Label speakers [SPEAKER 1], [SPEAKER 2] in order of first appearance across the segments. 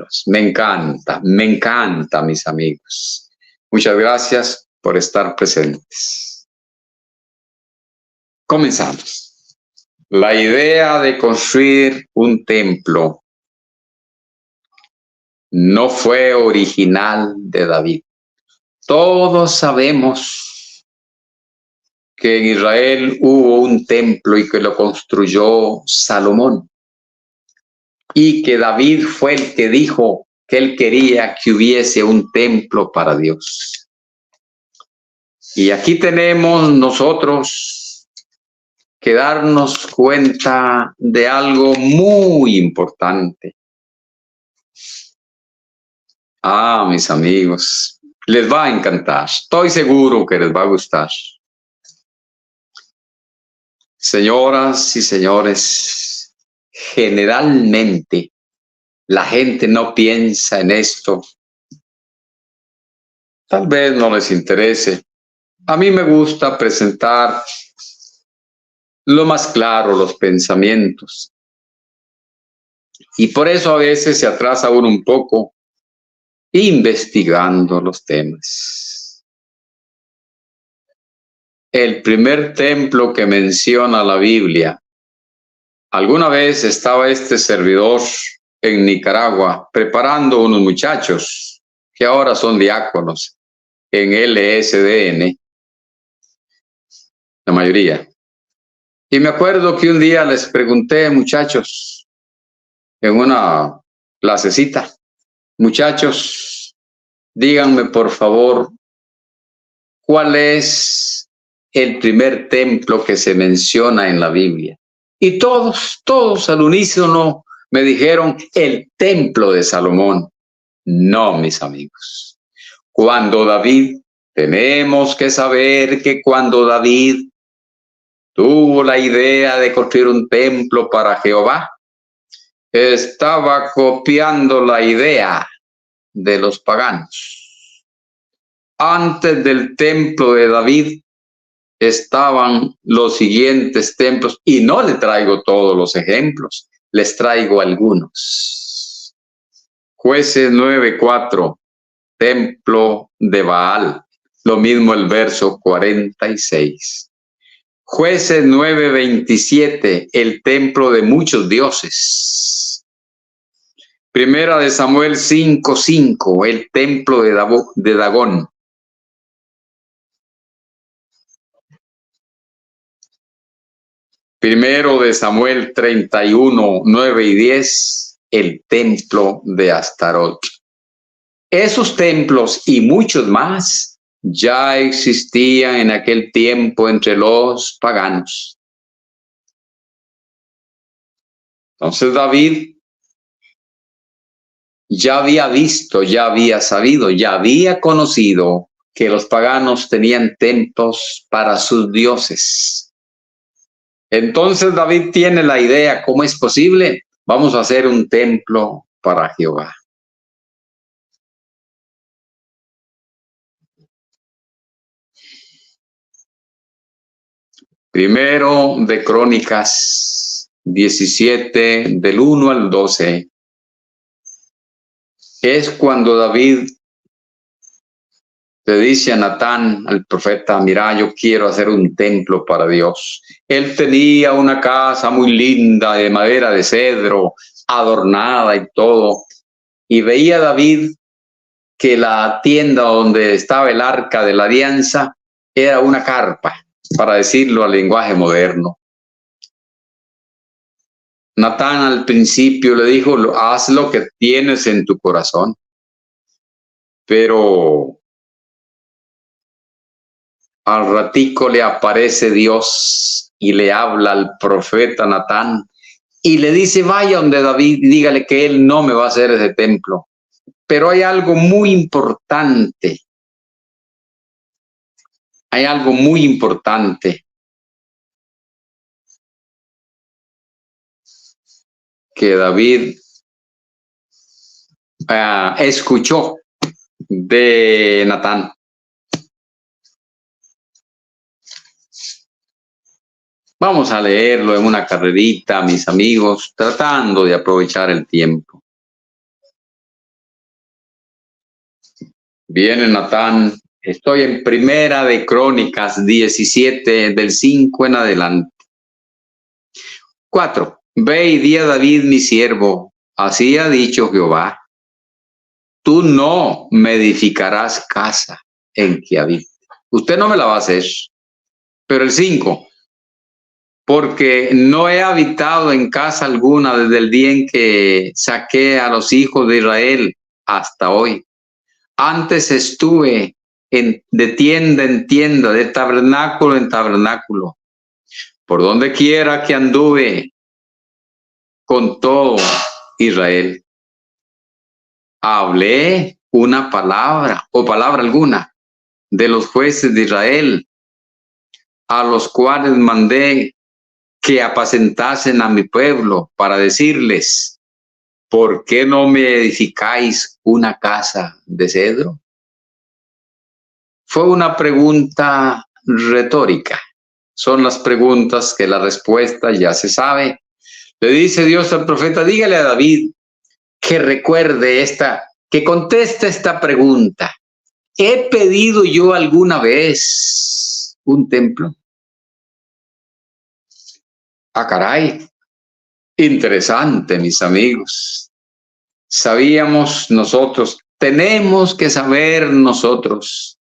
[SPEAKER 1] Dios. Me encanta, mis amigos. Muchas gracias por estar presentes. Comenzamos. La idea de construir un templo no fue original de David. Todos sabemos que en Israel hubo un templo y que lo construyó Salomón. Y que David fue el que dijo que él quería que hubiese un templo para Dios. Y aquí tenemos nosotros que darnos cuenta de algo muy importante. Mis amigos, les va a encantar. Estoy seguro que les va a gustar. Señoras y señores, generalmente la gente no piensa en esto. Tal vez no les interese. A mí me gusta presentar lo más claro los pensamientos. Y por eso a veces se atrasa uno un poco investigando los temas. El primer templo que menciona la Biblia. Alguna vez estaba este servidor en Nicaragua preparando unos muchachos que ahora son diáconos en LSDN, la mayoría. Y me acuerdo que un día les pregunté, muchachos, en una clasecita, muchachos, díganme por favor, ¿cuál es el primer templo que se menciona en la Biblia? Y todos al unísono me dijeron el templo de Salomón. No, mis amigos. Tenemos que saber que cuando David tuvo la idea de construir un templo para Jehová, estaba copiando la idea de los paganos. Antes del templo de David estaban los siguientes templos, y no le traigo todos los ejemplos, les traigo algunos. Jueces 9:4, templo de Baal, lo mismo el verso 46. Jueces 9:27, el templo de muchos dioses. Primera de Samuel 5:5, el templo de Dagón. Primero de Samuel 31:9 y 10, el templo de Astarot. Esos templos y muchos más ya existían en aquel tiempo entre los paganos. Entonces David ya había visto, ya había sabido, ya había conocido que los paganos tenían templos para sus dioses. Entonces David tiene la idea, ¿cómo es posible? Vamos a hacer un templo para Jehová. Primero de Crónicas 17, del 1 al 12. Es cuando David le dice a Natán, al profeta, mira, yo quiero hacer un templo para Dios. Él tenía una casa muy linda de madera de cedro, adornada y todo. Y veía David que la tienda donde estaba el arca de la alianza era una carpa, para decirlo al lenguaje moderno. Natán al principio le dijo, haz lo que tienes en tu corazón. Pero al ratico le aparece Dios y le habla al profeta Natán y le dice, vaya donde David y dígale que él no me va a hacer ese templo. Pero hay algo muy importante. Hay algo muy importante que David escuchó de Natán. Vamos a leerlo en una carrerita, mis amigos, tratando de aprovechar el tiempo. Viene Natán. Estoy en Primera de Crónicas 17, del 5 en adelante. 4. Ve y di a David mi siervo, así ha dicho Jehová, tú no me edificarás casa en que habite. Usted no me la va a hacer. Pero el 5, porque no he habitado en casa alguna desde el día en que saqué a los hijos de Israel hasta hoy. Antes estuve de tienda en tienda, de tabernáculo en tabernáculo. Por donde quiera que anduve con todo Israel. Hablé una palabra o palabra alguna de los jueces de Israel, a los cuales mandé que apacentasen a mi pueblo para decirles, ¿por qué no me edificáis una casa de cedro? Fue una pregunta retórica. Son las preguntas que la respuesta ya se sabe. Le dice Dios al profeta, dígale a David que recuerde que conteste esta pregunta. ¿He pedido yo alguna vez un templo? Ah, caray. Interesante, mis amigos. Sabíamos nosotros, tenemos que saber nosotros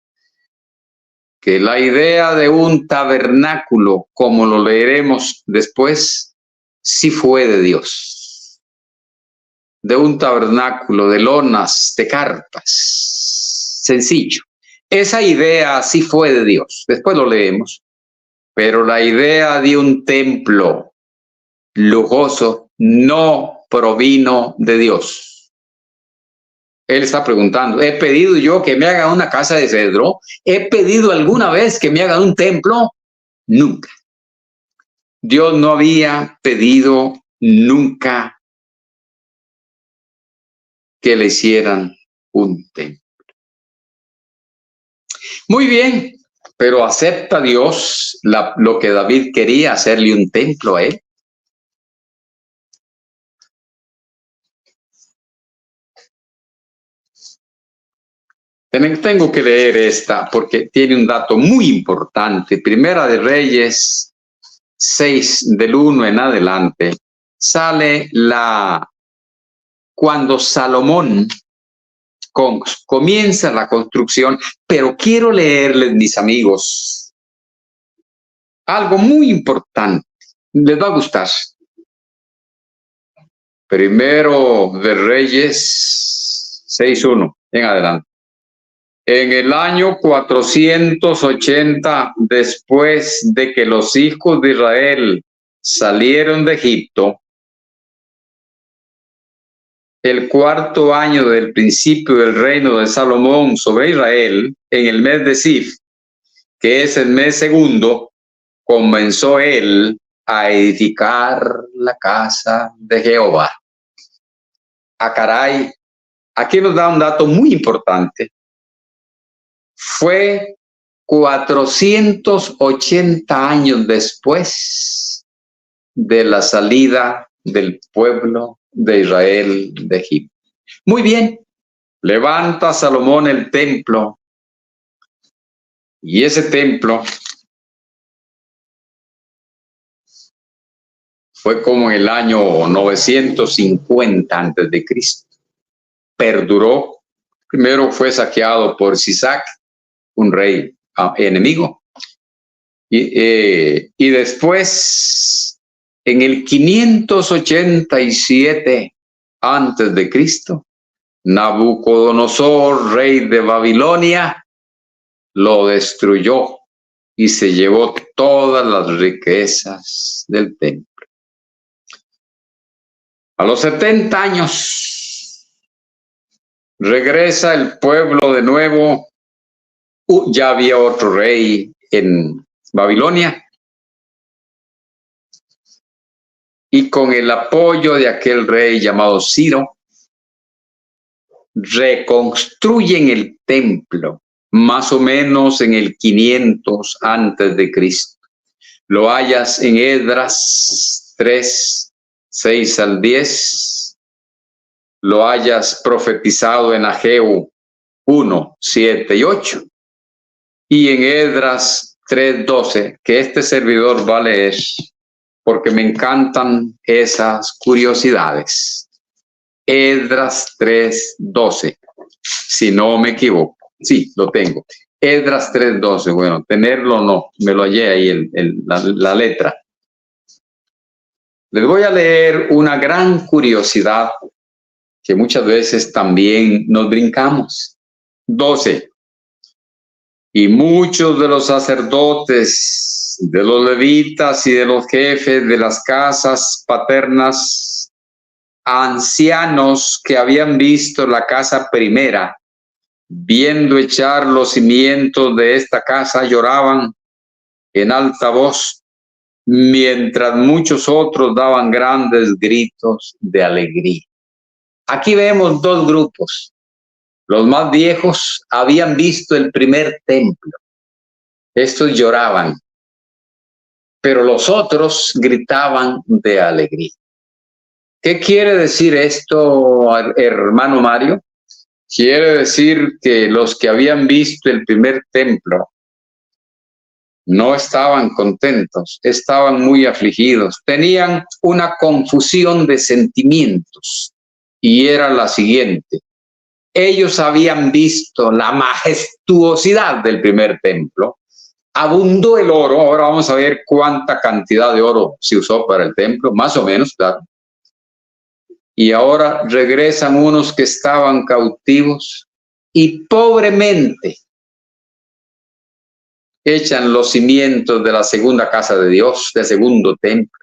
[SPEAKER 1] que la idea de un tabernáculo, como lo leeremos después, sí fue de Dios. De un tabernáculo de lonas, de carpas, sencillo. Esa idea sí fue de Dios, después lo leemos. Pero la idea de un templo lujoso no provino de Dios. Él está preguntando, ¿he pedido yo que me hagan una casa de cedro? ¿He pedido alguna vez que me hagan un templo? Nunca. Dios no había pedido nunca que le hicieran un templo. Muy bien, pero ¿acepta Dios lo que David quería, hacerle un templo a él? Tengo que leer esta porque tiene un dato muy importante. Primera de Reyes 6, del 1 en adelante, sale cuando Salomón comienza la construcción, pero quiero leerles, mis amigos, algo muy importante. Les va a gustar. Primero de Reyes 6:1 en adelante. En el año 480, después de que los hijos de Israel salieron de Egipto, el 4º año del principio del reino de Salomón sobre Israel, en el mes de Sif, que es el mes segundo, comenzó él a edificar la casa de Jehová. Ah, caray, aquí nos da un dato muy importante. Fue 480 años después de la salida del pueblo de Israel de Egipto. Muy bien, levanta Salomón el templo, y ese templo fue como en el año 950 antes de Cristo. Perduró. Primero fue saqueado por Sisac, un rey enemigo, y después, en el 587 antes de Cristo, Nabucodonosor, rey de Babilonia, lo destruyó y se llevó todas las riquezas del templo. A los 70 años regresa el pueblo de nuevo. Ya había otro rey en Babilonia, y con el apoyo de aquel rey llamado Ciro, reconstruyen el templo más o menos en el 500 antes de Cristo. Lo hallas en Esdras 3, 6 al 10. Lo hayas profetizado en Ageo 1, 7 y 8. Y en Esdras 3, 12, que este servidor va a leer, porque me encantan esas curiosidades. Esdras 3, 12, si no me equivoco. Sí, lo tengo. Esdras 3, 12, bueno, tenerlo no, me lo hallé ahí la letra. Les voy a leer una gran curiosidad que muchas veces también nos brincamos. 12. Y muchos de los sacerdotes, de los levitas y de los jefes de las casas paternas, ancianos que habían visto la casa primera, viendo echar los cimientos de esta casa, lloraban en alta voz, mientras muchos otros daban grandes gritos de alegría. Aquí vemos dos grupos. Los más viejos habían visto el primer templo. Estos lloraban, pero los otros gritaban de alegría. ¿Qué quiere decir esto, hermano Mario? Quiere decir que los que habían visto el primer templo no estaban contentos, estaban muy afligidos, tenían una confusión de sentimientos y era la siguiente. Ellos habían visto la majestuosidad del primer templo, abundó el oro, ahora vamos a ver cuánta cantidad de oro se usó para el templo, más o menos, claro. Y ahora regresan unos que estaban cautivos y pobremente echan los cimientos de la segunda casa de Dios, del segundo templo.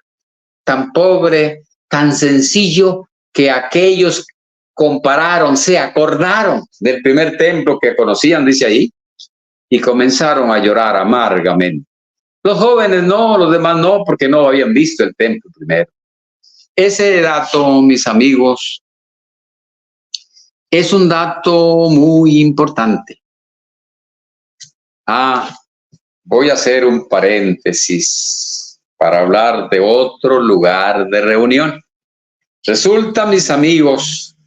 [SPEAKER 1] Tan pobre, tan sencillo, que aquellos compararon, se acordaron del primer templo que conocían, dice ahí, y comenzaron a llorar amargamente. Los jóvenes no, los demás no, porque no habían visto el templo primero. Ese dato, mis amigos, es un dato muy importante. Voy a hacer un paréntesis para hablar de otro lugar de reunión. Resulta, mis amigos,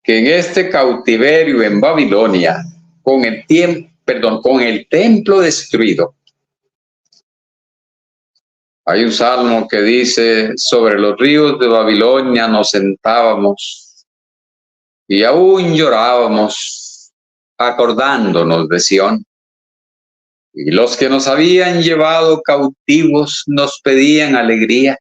[SPEAKER 1] que en este cautiverio en Babilonia, con el templo destruido, hay un salmo que dice: sobre los ríos de Babilonia nos sentábamos y aún llorábamos, acordándonos de Sión. Y los que nos habían llevado cautivos nos pedían alegría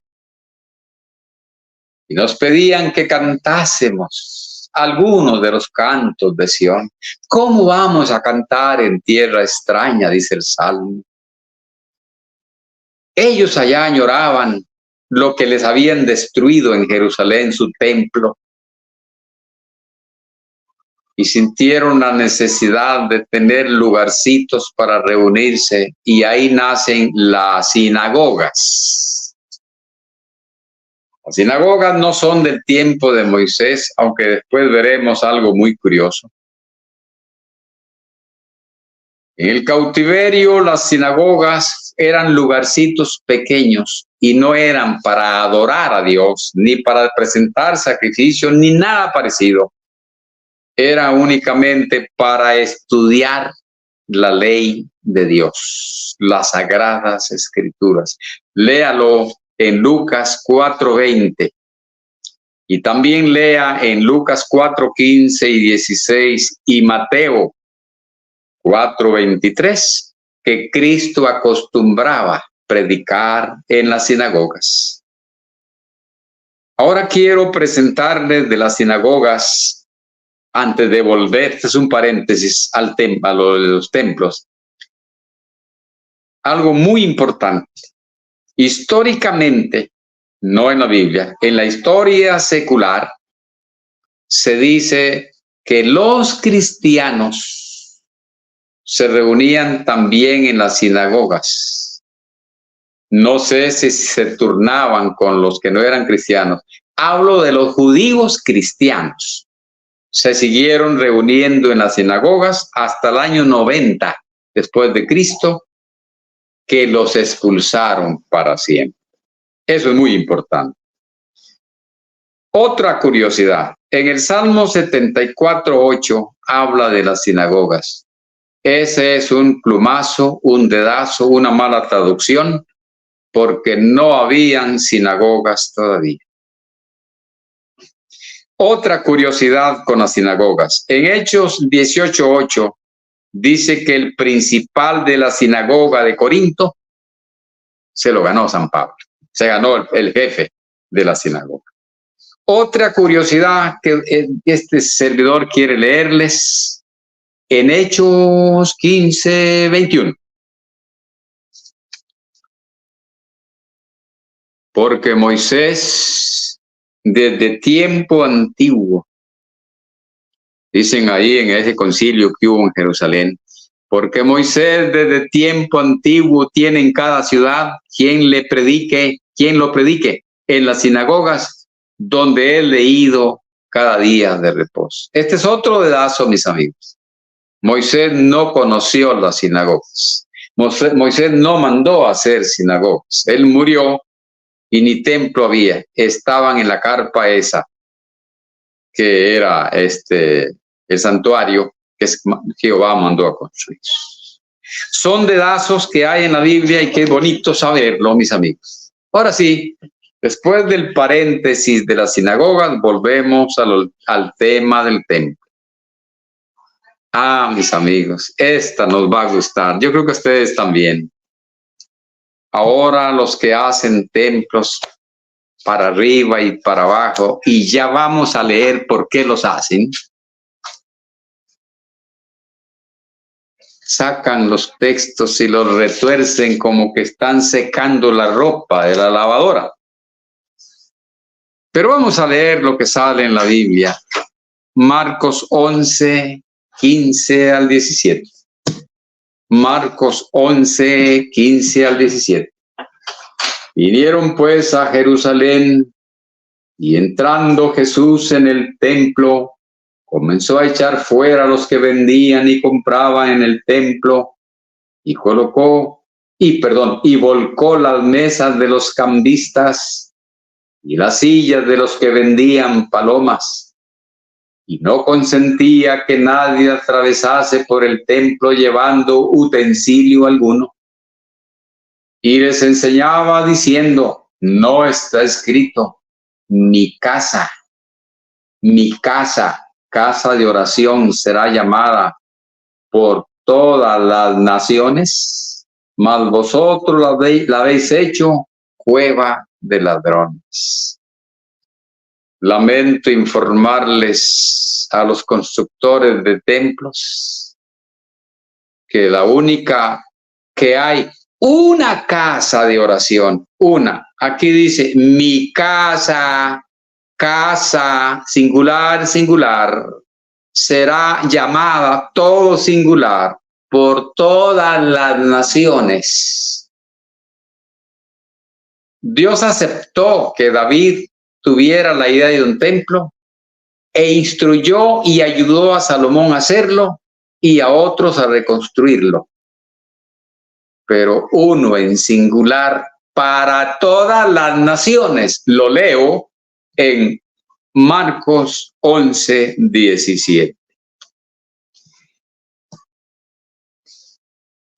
[SPEAKER 1] y nos pedían que cantásemos algunos de los cantos de Sión. ¿Cómo vamos a cantar en tierra extraña?, dice el salmo. Ellos allá añoraban lo que les habían destruido en Jerusalén, su templo, y sintieron la necesidad de tener lugarcitos para reunirse, y ahí nacen las sinagogas. Las sinagogas no son del tiempo de Moisés, aunque después veremos algo muy curioso. En el cautiverio, las sinagogas eran lugarcitos pequeños y no eran para adorar a Dios, ni para presentar sacrificios, ni nada parecido. Era únicamente para estudiar la ley de Dios, las sagradas escrituras. Léalo en Lucas 4:20 y también lea en Lucas 4:15 y 16 y Mateo 4:23, que Cristo acostumbraba predicar en las sinagogas. Ahora quiero presentarles de las sinagogas, antes de volver, este es un paréntesis a lo de los templos, algo muy importante. Históricamente, no en la Biblia, en la historia secular, se dice que los cristianos se reunían también en las sinagogas. No sé si se turnaban con los que no eran cristianos. Hablo de los judíos cristianos. Se siguieron reuniendo en las sinagogas hasta el año 90 después de Cristo, que los expulsaron para siempre. Eso es muy importante. Otra curiosidad, en el Salmo 74:8 habla de las sinagogas. Ese es un plumazo, un dedazo, una mala traducción, porque no habían sinagogas todavía. Otra curiosidad con las sinagogas. En Hechos 18:8 dice que el principal de la sinagoga de Corinto se lo ganó San Pablo. Se ganó el jefe de la sinagoga. Otra curiosidad que este servidor quiere leerles en Hechos 15:21. Porque Moisés, desde tiempo antiguo, dicen ahí en ese concilio que hubo en Jerusalén, porque Moisés desde tiempo antiguo tiene en cada ciudad quien lo predique en las sinagogas donde es leído cada día de reposo. Este es otro dedazo, mis amigos. Moisés no conoció las sinagogas. Moisés no mandó a hacer sinagogas. Él murió y ni templo había. Estaban en la carpa esa, que era el santuario que Jehová mandó a construir. Son dedazos que hay en la Biblia y que es bonito saberlo, mis amigos. Ahora sí, después del paréntesis de las sinagogas, volvemos al tema del templo. Mis amigos, esta nos va a gustar. Yo creo que a ustedes también. Ahora los que hacen templos para arriba y para abajo, y ya vamos a leer por qué los hacen. Sacan los textos y los retuercen como que están secando la ropa de la lavadora. Pero vamos a leer lo que sale en la Biblia. Marcos 11, 15 al 17. Marcos 11, 15 al 17. Vinieron pues a Jerusalén, y entrando Jesús en el templo, comenzó a echar fuera a los que vendían y compraban en el templo, y volcó las mesas de los cambistas y las sillas de los que vendían palomas, y no consentía que nadie atravesase por el templo llevando utensilio alguno. Y les enseñaba diciendo: no está escrito, mi casa, casa de oración será llamada por todas las naciones, mas vosotros la habéis hecho cueva de ladrones. Lamento informarles a los constructores de templos que hay una casa de oración, una. Aquí dice mi casa, singular, será llamada todo singular por todas las naciones. Dios aceptó que David tuviera la idea de un templo e instruyó y ayudó a Salomón a hacerlo y a otros a reconstruirlo. Pero uno en singular para todas las naciones. Lo leo en Marcos 11, 17.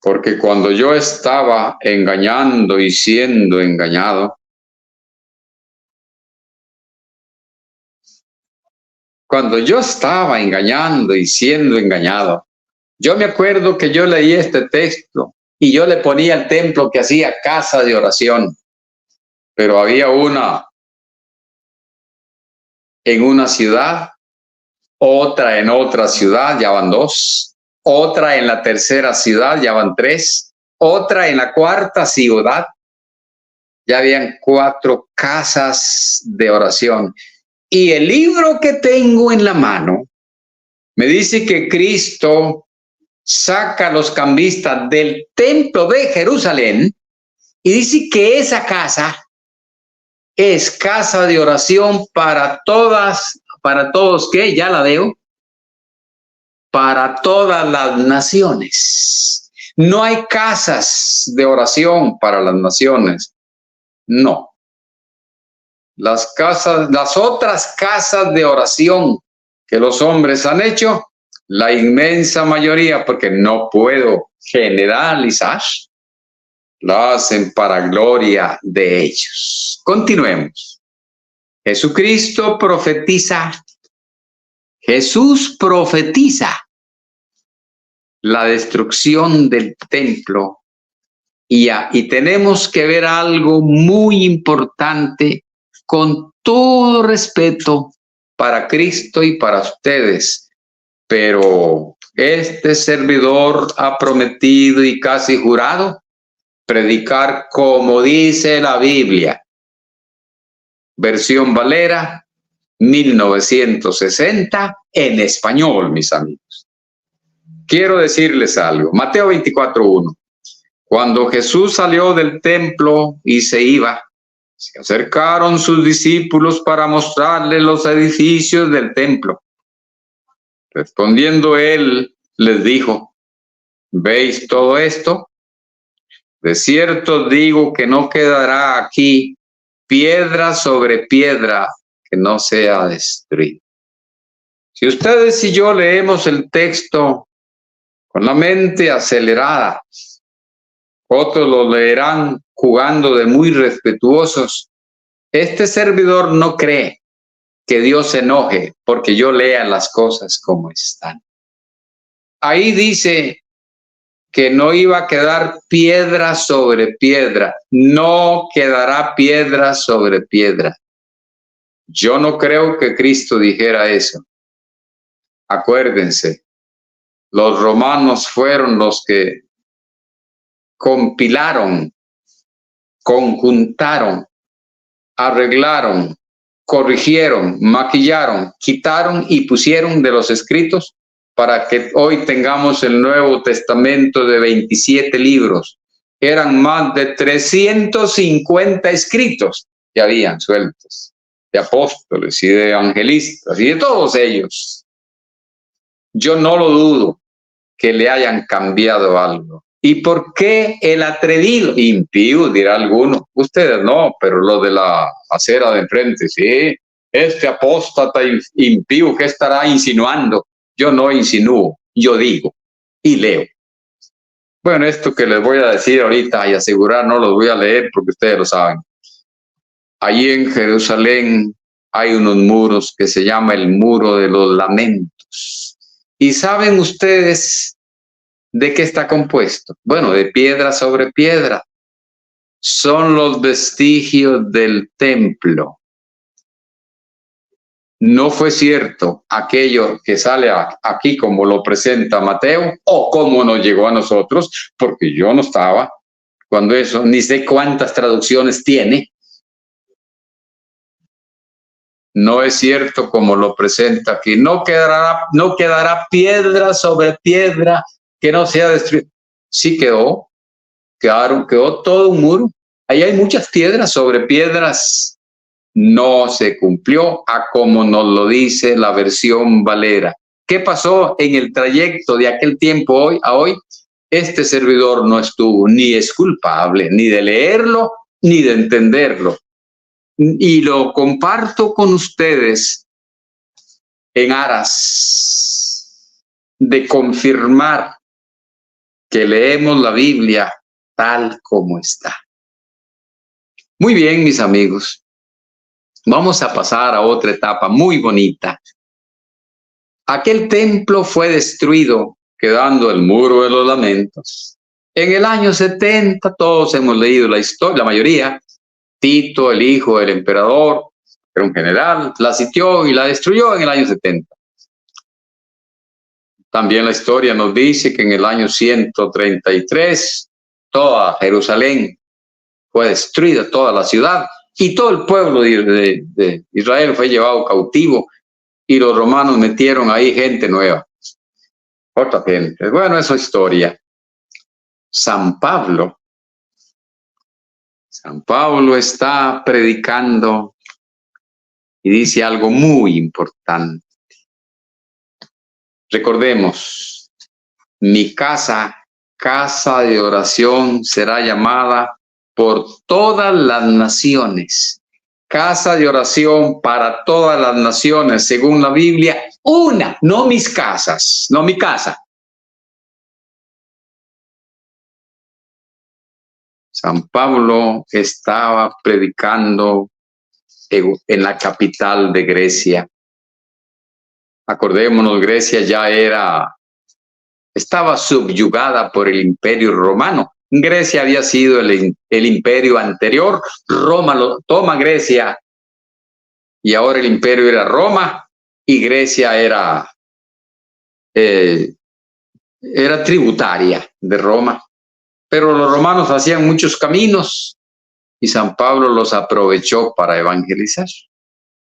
[SPEAKER 1] Porque cuando yo estaba engañando y siendo engañado, yo me acuerdo que yo leí este texto y yo le ponía al templo que hacía casa de oración, pero había una en una ciudad, otra en otra ciudad, ya van 2, otra en la tercera ciudad, ya van 3, otra en la cuarta ciudad, ya habían 4 casas de oración. Y el libro que tengo en la mano me dice que Cristo saca a los cambistas del templo de Jerusalén y dice que esa casa es casa de oración para todos, que ya la veo, para todas las naciones. No hay casas de oración para las naciones, no. Las otras casas de oración que los hombres han hecho la inmensa mayoría, porque no puedo generalizar, lo hacen para gloria de ellos. Continuemos. Jesucristo profetiza. Jesús profetiza la destrucción del templo y tenemos que ver algo muy importante con todo respeto para Cristo y para ustedes, pero este servidor ha prometido y casi jurado predicar como dice la Biblia. Versión Valera, 1960, en español, mis amigos. Quiero decirles algo. Mateo 24:1. Cuando Jesús salió del templo y se iba, se acercaron sus discípulos para mostrarle los edificios del templo. Respondiendo él, les dijo: ¿veis todo esto? De cierto digo que no quedará aquí piedra sobre piedra que no sea destruida. Si ustedes y yo leemos el texto con la mente acelerada, otros lo leerán jugando de muy respetuosos. Este servidor no cree que Dios se enoje porque yo lea las cosas como están. Ahí dice que no iba a quedar piedra sobre piedra. No quedará piedra sobre piedra. Yo no creo que Cristo dijera eso. Acuérdense, los romanos fueron los que compilaron, conjuntaron, arreglaron, corrigieron, maquillaron, quitaron y pusieron de los escritos para que hoy tengamos el Nuevo Testamento de 27 libros. Eran más de 350 escritos que habían sueltos, de apóstoles y de evangelistas y de todos ellos. Yo no lo dudo que le hayan cambiado algo. ¿Y por qué el atrevido? Impío, dirá alguno. Ustedes no, pero lo de la acera de enfrente, sí. Este apóstata impío, ¿qué estará insinuando? Yo no insinúo, yo digo y leo. Bueno, esto que les voy a decir ahorita y asegurar no los voy a leer porque ustedes lo saben. Allí en Jerusalén hay unos muros que se llama el Muro de los Lamentos. ¿Y saben ustedes de qué está compuesto? Bueno, de piedra sobre piedra. Son los vestigios del templo. No fue cierto aquello que sale aquí como lo presenta Mateo o como nos llegó a nosotros, porque yo no estaba cuando eso, ni sé cuántas traducciones tiene. No es cierto como lo presenta aquí. No quedará piedra sobre piedra que no sea destruida. Sí quedó todo un muro. Ahí hay muchas piedras sobre piedras. No se cumplió a como nos lo dice la versión Valera. ¿Qué pasó en el trayecto de aquel tiempo a hoy? Este servidor no estuvo, ni es culpable, ni de leerlo, ni de entenderlo. Y lo comparto con ustedes en aras de confirmar que leemos la Biblia tal como está. Muy bien, mis amigos. Vamos a pasar a otra etapa muy bonita. Aquel templo fue destruido, quedando el Muro de los Lamentos. En el año 70, todos hemos leído la historia, la mayoría. Tito, el hijo del emperador, era un general, la sitió y la destruyó en el año 70. También la historia nos dice que en el año 133, toda Jerusalén fue destruida, toda la ciudad, y todo el pueblo de Israel fue llevado cautivo, y los romanos metieron ahí gente nueva, otra gente. Bueno, eso es historia. San Pablo está predicando y dice algo muy importante. Recordemos, mi casa de oración será llamada por todas las naciones. casa de oración para todas las naciones, según la Biblia, una, no mis casas, no mi casa. San Pablo estaba predicando en la capital de Grecia. Acordémonos, Grecia ya estaba subyugada por el Imperio Romano. Grecia había sido el imperio anterior. Roma toma Grecia y ahora el imperio era Roma y Grecia era tributaria de Roma. Pero los romanos hacían muchos caminos y San Pablo los aprovechó para evangelizar.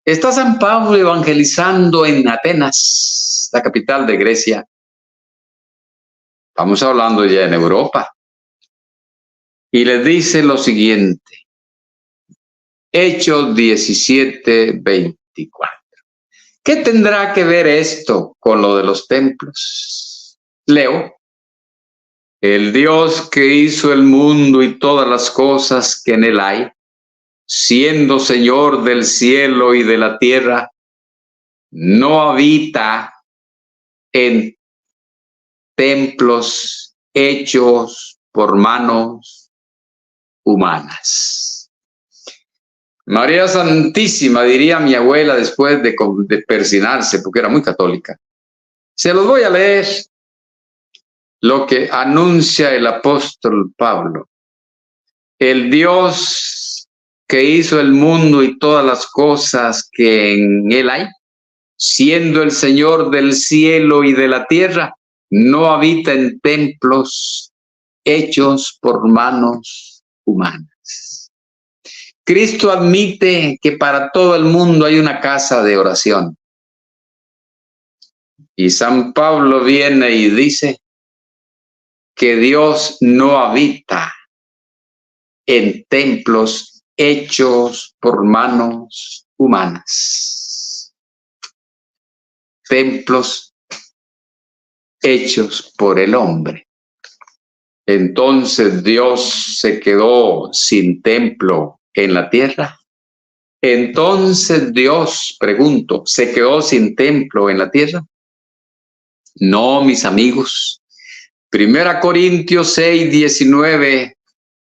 [SPEAKER 1] Está San Pablo evangelizando en Atenas, la capital de Grecia. Estamos hablando ya en Europa. Y les dice lo siguiente. Hechos 17:24. ¿Qué tendrá que ver esto con lo de los templos? Leo. El Dios que hizo el mundo y todas las cosas que en él hay, siendo Señor del cielo y de la tierra, no habita en templos hechos por manos humanas. María Santísima, diría mi abuela después de persinarse, porque era muy católica. Se los voy a leer. Lo que anuncia el apóstol Pablo. El Dios que hizo el mundo y todas las cosas que en él hay, siendo el Señor del cielo y de la tierra, no habita en templos hechos por manos humanas. Cristo admite que para todo el mundo hay una casa de oración. Y San Pablo viene y dice que Dios no habita en templos hechos por manos humanas. Templos hechos por el hombre. Entonces Dios se quedó sin templo en la tierra. Entonces Dios, pregunto, ¿se quedó sin templo en la tierra? No, mis amigos. 1 Corintios 6:19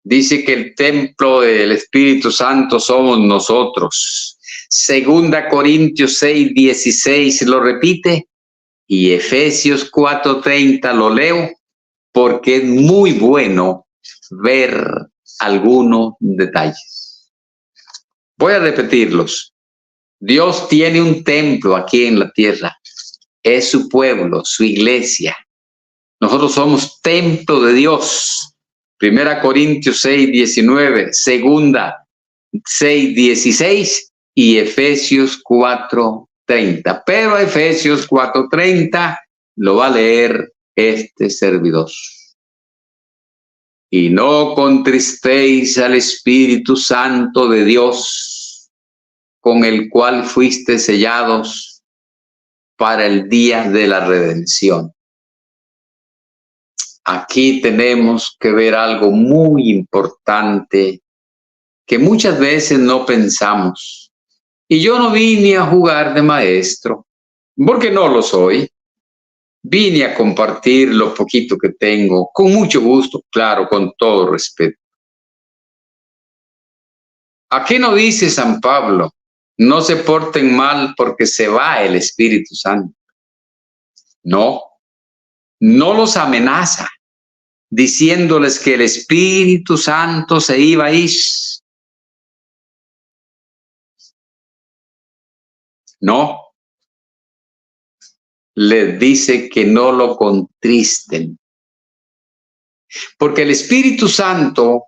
[SPEAKER 1] dice que el templo del Espíritu Santo somos nosotros. 2 Corintios 6:16 lo repite y Efesios 4:30 lo leo porque es muy bueno ver algunos detalles. Voy a repetirlos. Dios tiene un templo aquí en la tierra. Es su pueblo, su iglesia. Nosotros somos templo de Dios. 1 Corintios 6:19, 2 6:16 y Efesios 4:30. Pero Efesios 4:30 lo va a leer este servidor. Y no contristéis al Espíritu Santo de Dios, con el cual fuiste sellados para el día de la redención. Aquí tenemos que ver algo muy importante que muchas veces no pensamos. Y yo no vine a jugar de maestro, porque no lo soy. Vine a compartir lo poquito que tengo, con mucho gusto, claro, con todo respeto. Aquí no dice San Pablo, no se porten mal porque se va el Espíritu Santo. No, no los amenaza, diciéndoles que el Espíritu Santo se iba a ir. No, les dice que no lo contristen. Porque el Espíritu Santo,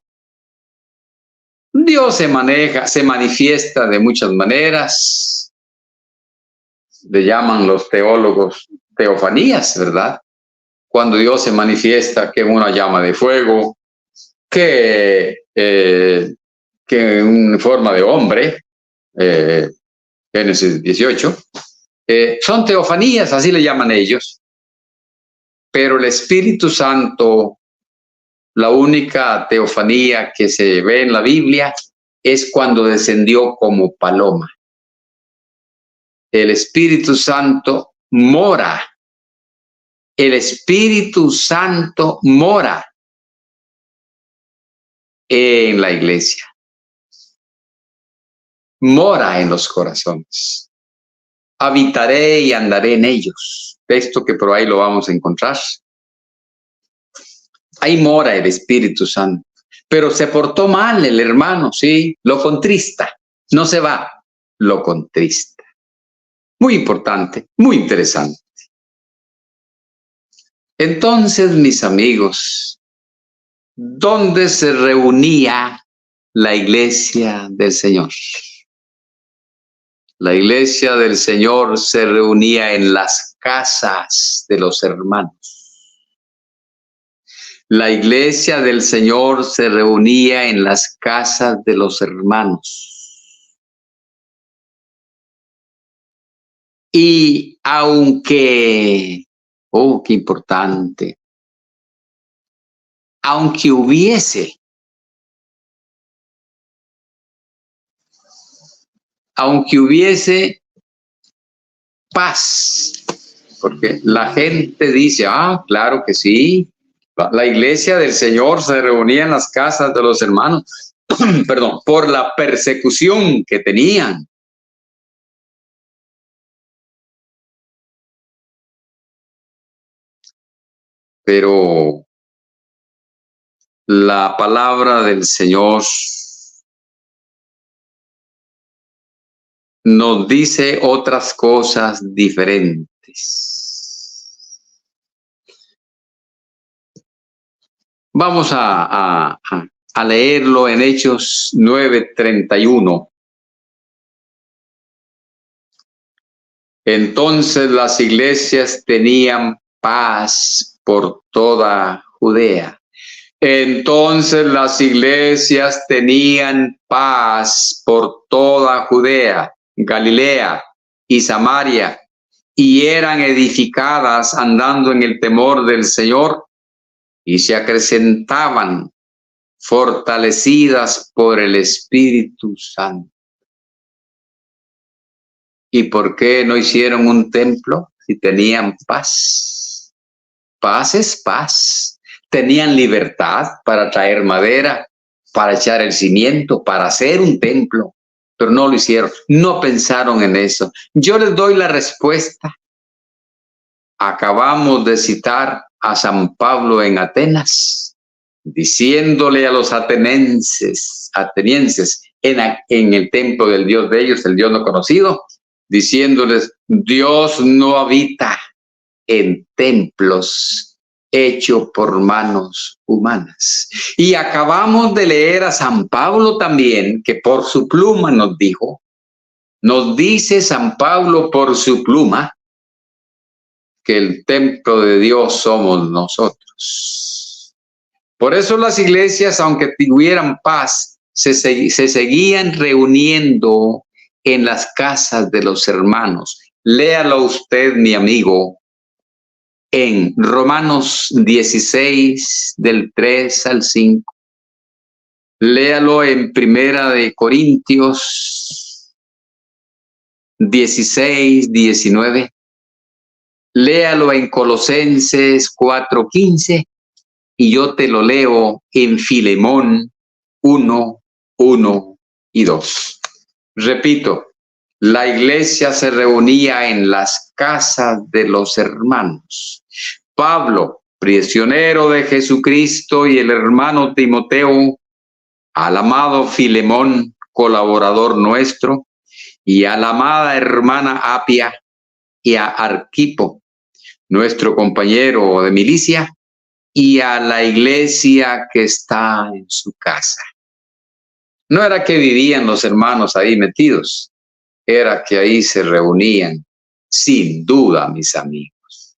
[SPEAKER 1] Dios se manifiesta de muchas maneras. Le llaman los teólogos teofanías, ¿verdad? Cuando Dios se manifiesta que una llama de fuego, que en forma de hombre, Génesis 18, son teofanías, así le llaman ellos. Pero el Espíritu Santo, la única teofanía que se ve en la Biblia es cuando descendió como paloma. El Espíritu Santo mora. El Espíritu Santo mora en la iglesia. Mora en los corazones. Habitaré y andaré en ellos. Texto que por ahí lo vamos a encontrar. Ahí mora el Espíritu Santo. Pero se portó mal el hermano, sí, lo contrista. No se va, lo contrista. Muy importante, muy interesante. Entonces, mis amigos, ¿dónde se reunía la iglesia del Señor? La iglesia del Señor se reunía en las casas de los hermanos. La iglesia del Señor se reunía en las casas de los hermanos. Y aunque, oh, qué importante, aunque hubiese paz, porque la gente dice, ah, claro que sí, la iglesia del Señor se reunía en las casas de los hermanos, perdón, por la persecución que tenían. Pero la palabra del Señor nos dice otras cosas diferentes. Vamos a leerlo en Hechos 9:31. Entonces las iglesias tenían paz por toda Judea. Entonces las iglesias tenían paz por toda Judea, Galilea y Samaria, y eran edificadas andando en el temor del Señor, y se acrecentaban fortalecidas por el Espíritu Santo. ¿Y por qué no hicieron un templo si tenían paz? Paz es paz. Tenían libertad para traer madera, para echar el cimiento, para hacer un templo, pero no lo hicieron, no pensaron en eso. Yo les doy la respuesta. Acabamos de citar a San Pablo en Atenas, diciéndole a los atenienses en el templo del Dios de ellos, el Dios no conocido, diciéndoles, Dios no habita en templos hechos por manos humanas. Y acabamos de leer a San Pablo también, que por su pluma nos dice San Pablo por su pluma, que el templo de Dios somos nosotros. Por eso las iglesias, aunque tuvieran paz, se seguían reuniendo en las casas de los hermanos. Léalo usted, mi amigo, en Romanos 16, del 3 al 5. Léalo en Primera de Corintios 16, 19. Léalo en Colosenses 4:15 y yo te lo leo en Filemón 1, 1 y 2. Repito, la iglesia se reunía en las casas de los hermanos. Pablo, prisionero de Jesucristo, y el hermano Timoteo, al amado Filemón, colaborador nuestro, y a la amada hermana Apia, y a Arquipo, nuestro compañero de milicia, y a la iglesia que está en su casa. No era que vivían los hermanos ahí metidos, era que ahí se reunían, sin duda, mis amigos.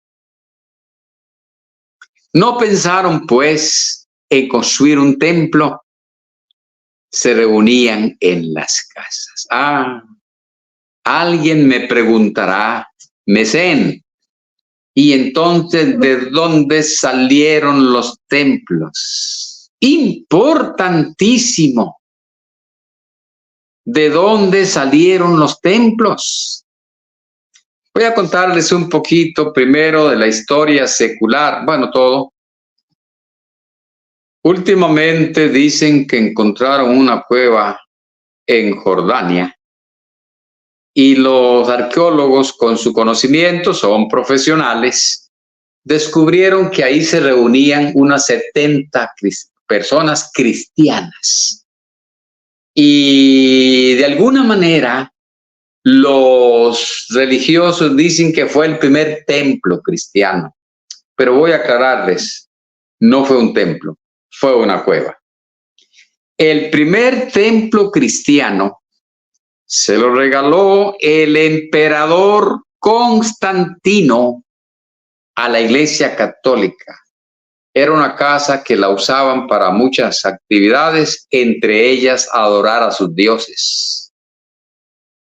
[SPEAKER 1] No pensaron, pues, en construir un templo, se reunían en las casas. Ah, alguien me preguntará, Mesén, ¿y entonces de dónde salieron los templos? Importantísimo. ¿De dónde salieron los templos? Voy a contarles un poquito primero de la historia secular, bueno, todo. Últimamente dicen que encontraron una cueva en Jordania y los arqueólogos, con su conocimiento, son profesionales, descubrieron que ahí se reunían unas 70 personas cristianas. Y de alguna manera los religiosos dicen que fue el primer templo cristiano, pero voy a aclararles, no fue un templo, fue una cueva. El primer templo cristiano se lo regaló el emperador Constantino a la Iglesia Católica. Era una casa que la usaban para muchas actividades, entre ellas adorar a sus dioses.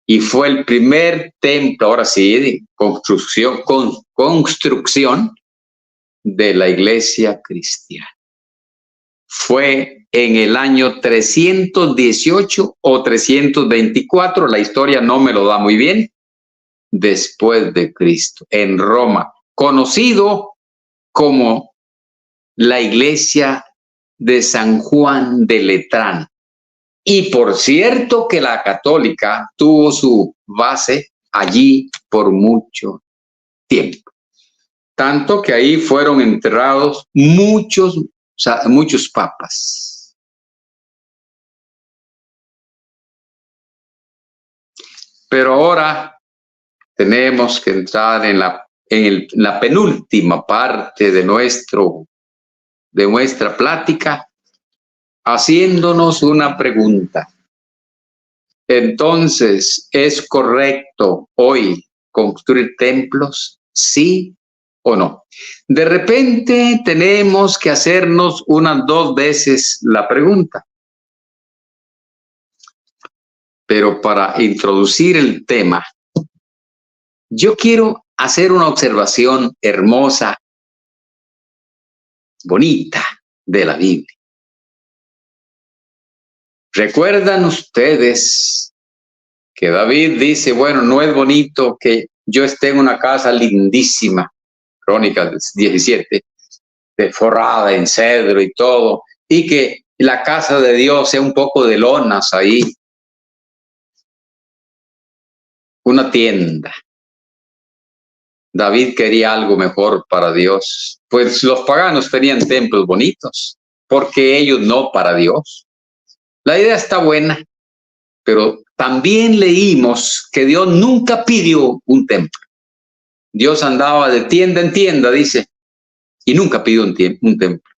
[SPEAKER 1] Y fue el primer templo, ahora sí, de construcción de la Iglesia cristiana. Fue en el año 318 o 324, la historia no me lo da muy bien, después de Cristo, en Roma, conocido como la Iglesia de San Juan de Letrán. Y por cierto que la católica tuvo su base allí por mucho tiempo. Tanto que ahí fueron enterrados muchos papas. Pero ahora tenemos que entrar en la penúltima parte de nuestra plática, haciéndonos una pregunta. Entonces, ¿es correcto hoy construir templos? ¿Sí o no? De repente tenemos que hacernos unas 2 veces la pregunta. Pero para introducir el tema, yo quiero hacer una observación hermosa, bonita de la Biblia. ¿Recuerdan ustedes que David dice, bueno, no es bonito que yo esté en una casa lindísima, Crónicas 17, forrada en cedro y todo, y que la casa de Dios sea un poco de lonas ahí, una tienda? David quería algo mejor para Dios, pues los paganos tenían templos bonitos, porque ellos no para Dios. La idea está buena, pero también leímos que Dios nunca pidió un templo. Dios andaba de tienda en tienda, dice, y nunca pidió un templo.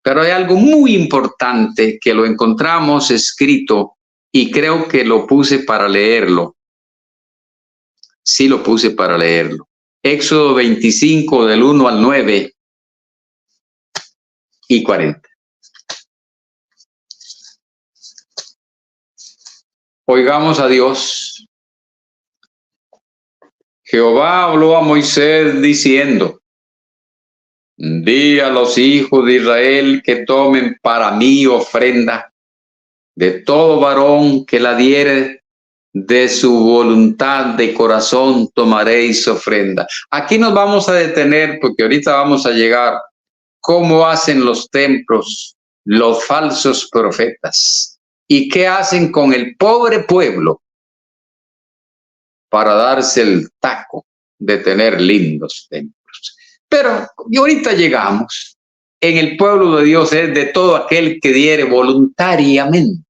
[SPEAKER 1] Pero hay algo muy importante que lo encontramos escrito y creo que lo puse para leerlo. Sí lo puse para leerlo. Éxodo 25 del 1 al 9 y 40. Oigamos a Dios. Jehová habló a Moisés diciendo, di a los hijos de Israel que tomen para mí ofrenda de todo varón que la diere de su voluntad de corazón tomaréis ofrenda. Aquí nos vamos a detener porque ahorita vamos a llegar cómo hacen los templos los falsos profetas y qué hacen con el pobre pueblo para darse el taco de tener lindos templos. Pero y ahorita llegamos. En el pueblo de Dios es de todo aquel que diere voluntariamente.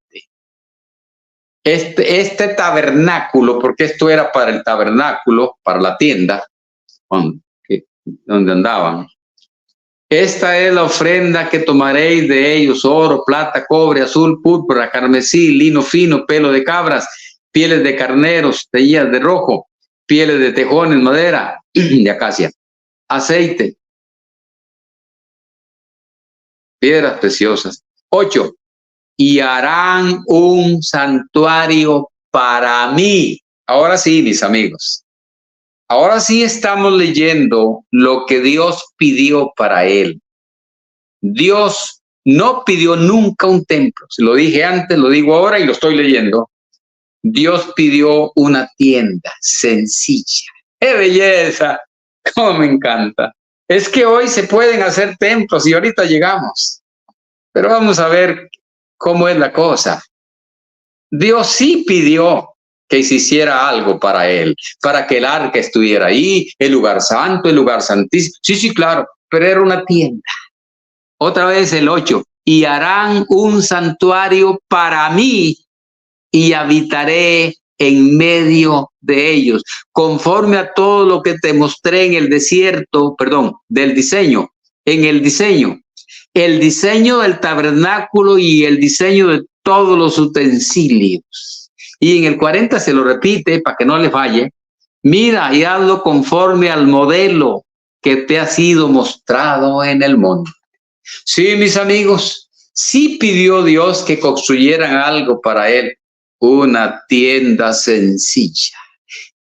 [SPEAKER 1] Este tabernáculo, porque esto era para el tabernáculo, para la tienda donde andaban. Esta es la ofrenda que tomaréis de ellos: oro, plata, cobre, azul, púrpura, carmesí, lino fino, pelo de cabras, pieles de carneros, teías de rojo, pieles de tejones, madera de acacia, aceite, piedras preciosas. 8. Y harán un santuario para mí. Ahora sí, mis amigos. Ahora sí estamos leyendo lo que Dios pidió para él. Dios no pidió nunca un templo. Se lo dije antes, lo digo ahora y lo estoy leyendo. Dios pidió una tienda sencilla. ¡Qué belleza! ¡Cómo me encanta! Es que hoy se pueden hacer templos y ahorita llegamos. Pero vamos a ver cómo es la cosa. Dios sí pidió que se hiciera algo para él, para que el arca estuviera ahí, el lugar santo, el lugar santísimo. Sí, sí, claro, pero era una tienda. Otra vez el 8. Y harán un santuario para mí y habitaré en medio de ellos, conforme a todo lo que te mostré en el desierto, del diseño, en el diseño del tabernáculo y el diseño de todos los utensilios. Y en el 40 se lo repite para que no le falle. Mira y hazlo conforme al modelo que te ha sido mostrado en el monte. Sí, mis amigos, sí pidió Dios que construyeran algo para él, una tienda sencilla.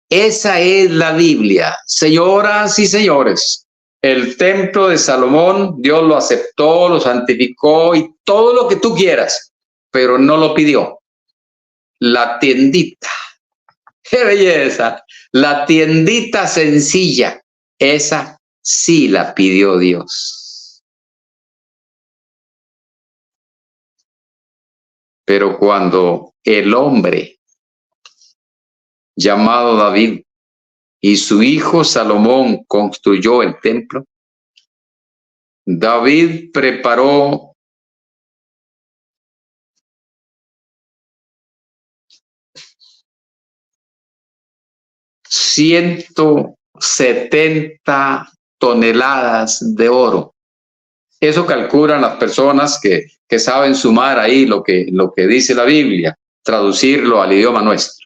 [SPEAKER 1] Esa es la Biblia, señoras y señores. El templo de Salomón, Dios lo aceptó, lo santificó y todo lo que tú quieras, pero no lo pidió. La tiendita, qué belleza, la tiendita sencilla, esa sí la pidió Dios. Pero cuando el hombre llamado David y su hijo Salomón construyó el templo, David preparó $170 toneladas de oro. Eso calculan las personas que saben sumar ahí lo que dice la Biblia, traducirlo al idioma nuestro.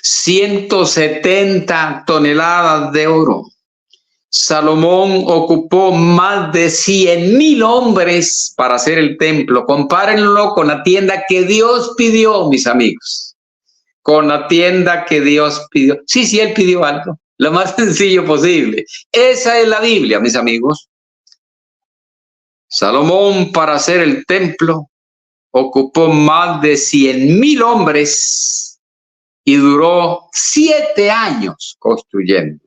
[SPEAKER 1] 170 toneladas de oro. Salomón ocupó más de 100,000 hombres para hacer el templo. Compárenlo con la tienda que Dios pidió, mis amigos. Con la tienda que Dios pidió. Sí, él pidió algo, lo más sencillo posible. Esa es la Biblia, mis amigos. Salomón, para hacer el templo, ocupó más de 100,000 hombres y duró 7 años construyendo.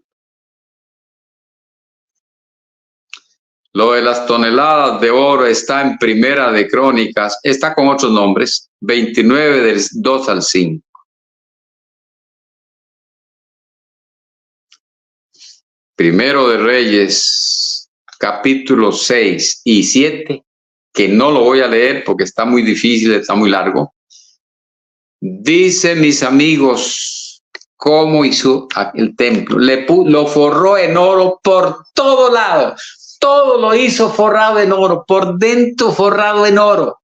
[SPEAKER 1] Lo de las toneladas de oro está en Primera de Crónicas, está con otros nombres, 29 del 2 al 5. Primero de Reyes, capítulos 6 y 7, que no lo voy a leer porque está muy difícil, está muy largo. Dice, mis amigos, cómo hizo el templo. Lo forró en oro por todo lado. Todo lo hizo forrado en oro, por dentro forrado en oro.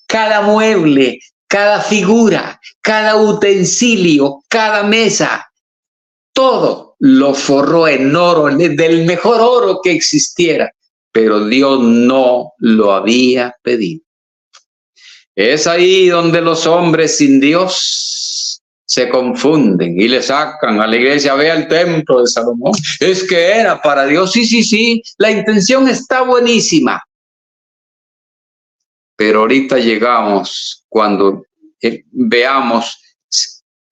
[SPEAKER 1] Cada mueble, cada figura, cada utensilio, cada mesa, todo lo forró en oro, del mejor oro que existiera. Pero Dios no lo había pedido. Es ahí donde los hombres sin Dios se confunden y le sacan a la iglesia, vea el templo de Salomón, es que era para Dios. Sí, la intención está buenísima. Pero ahorita llegamos cuando veamos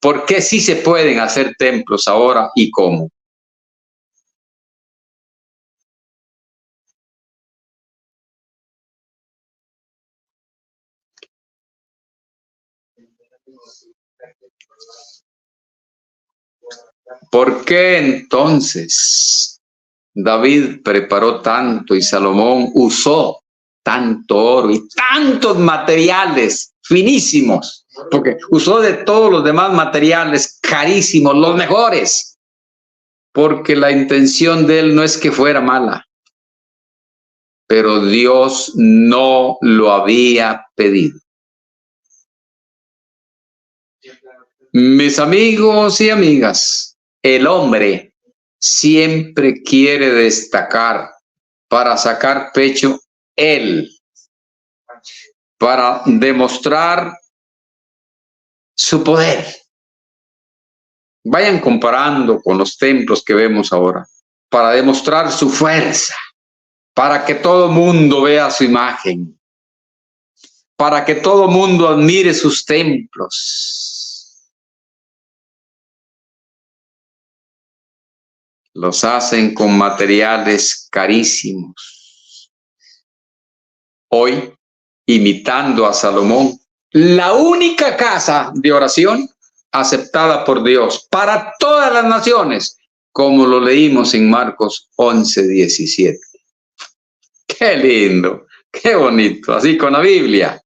[SPEAKER 1] por qué sí se pueden hacer templos ahora y cómo. ¿Por qué entonces David preparó tanto y Salomón usó tanto oro y tantos materiales finísimos? Porque usó de todos los demás materiales carísimos, los mejores. Porque la intención de él no es que fuera mala, pero Dios no lo había pedido. Mis amigos y amigas, el hombre siempre quiere destacar para sacar pecho él, para demostrar su poder. Vayan comparando con los templos que vemos ahora, para demostrar su fuerza, para que todo mundo vea su imagen, para que todo mundo admire sus templos. los hacen con materiales carísimos. Hoy, imitando a Salomón, la única casa de oración aceptada por Dios para todas las naciones, como lo leímos en Marcos 11:17. Qué lindo, qué bonito, así con la Biblia.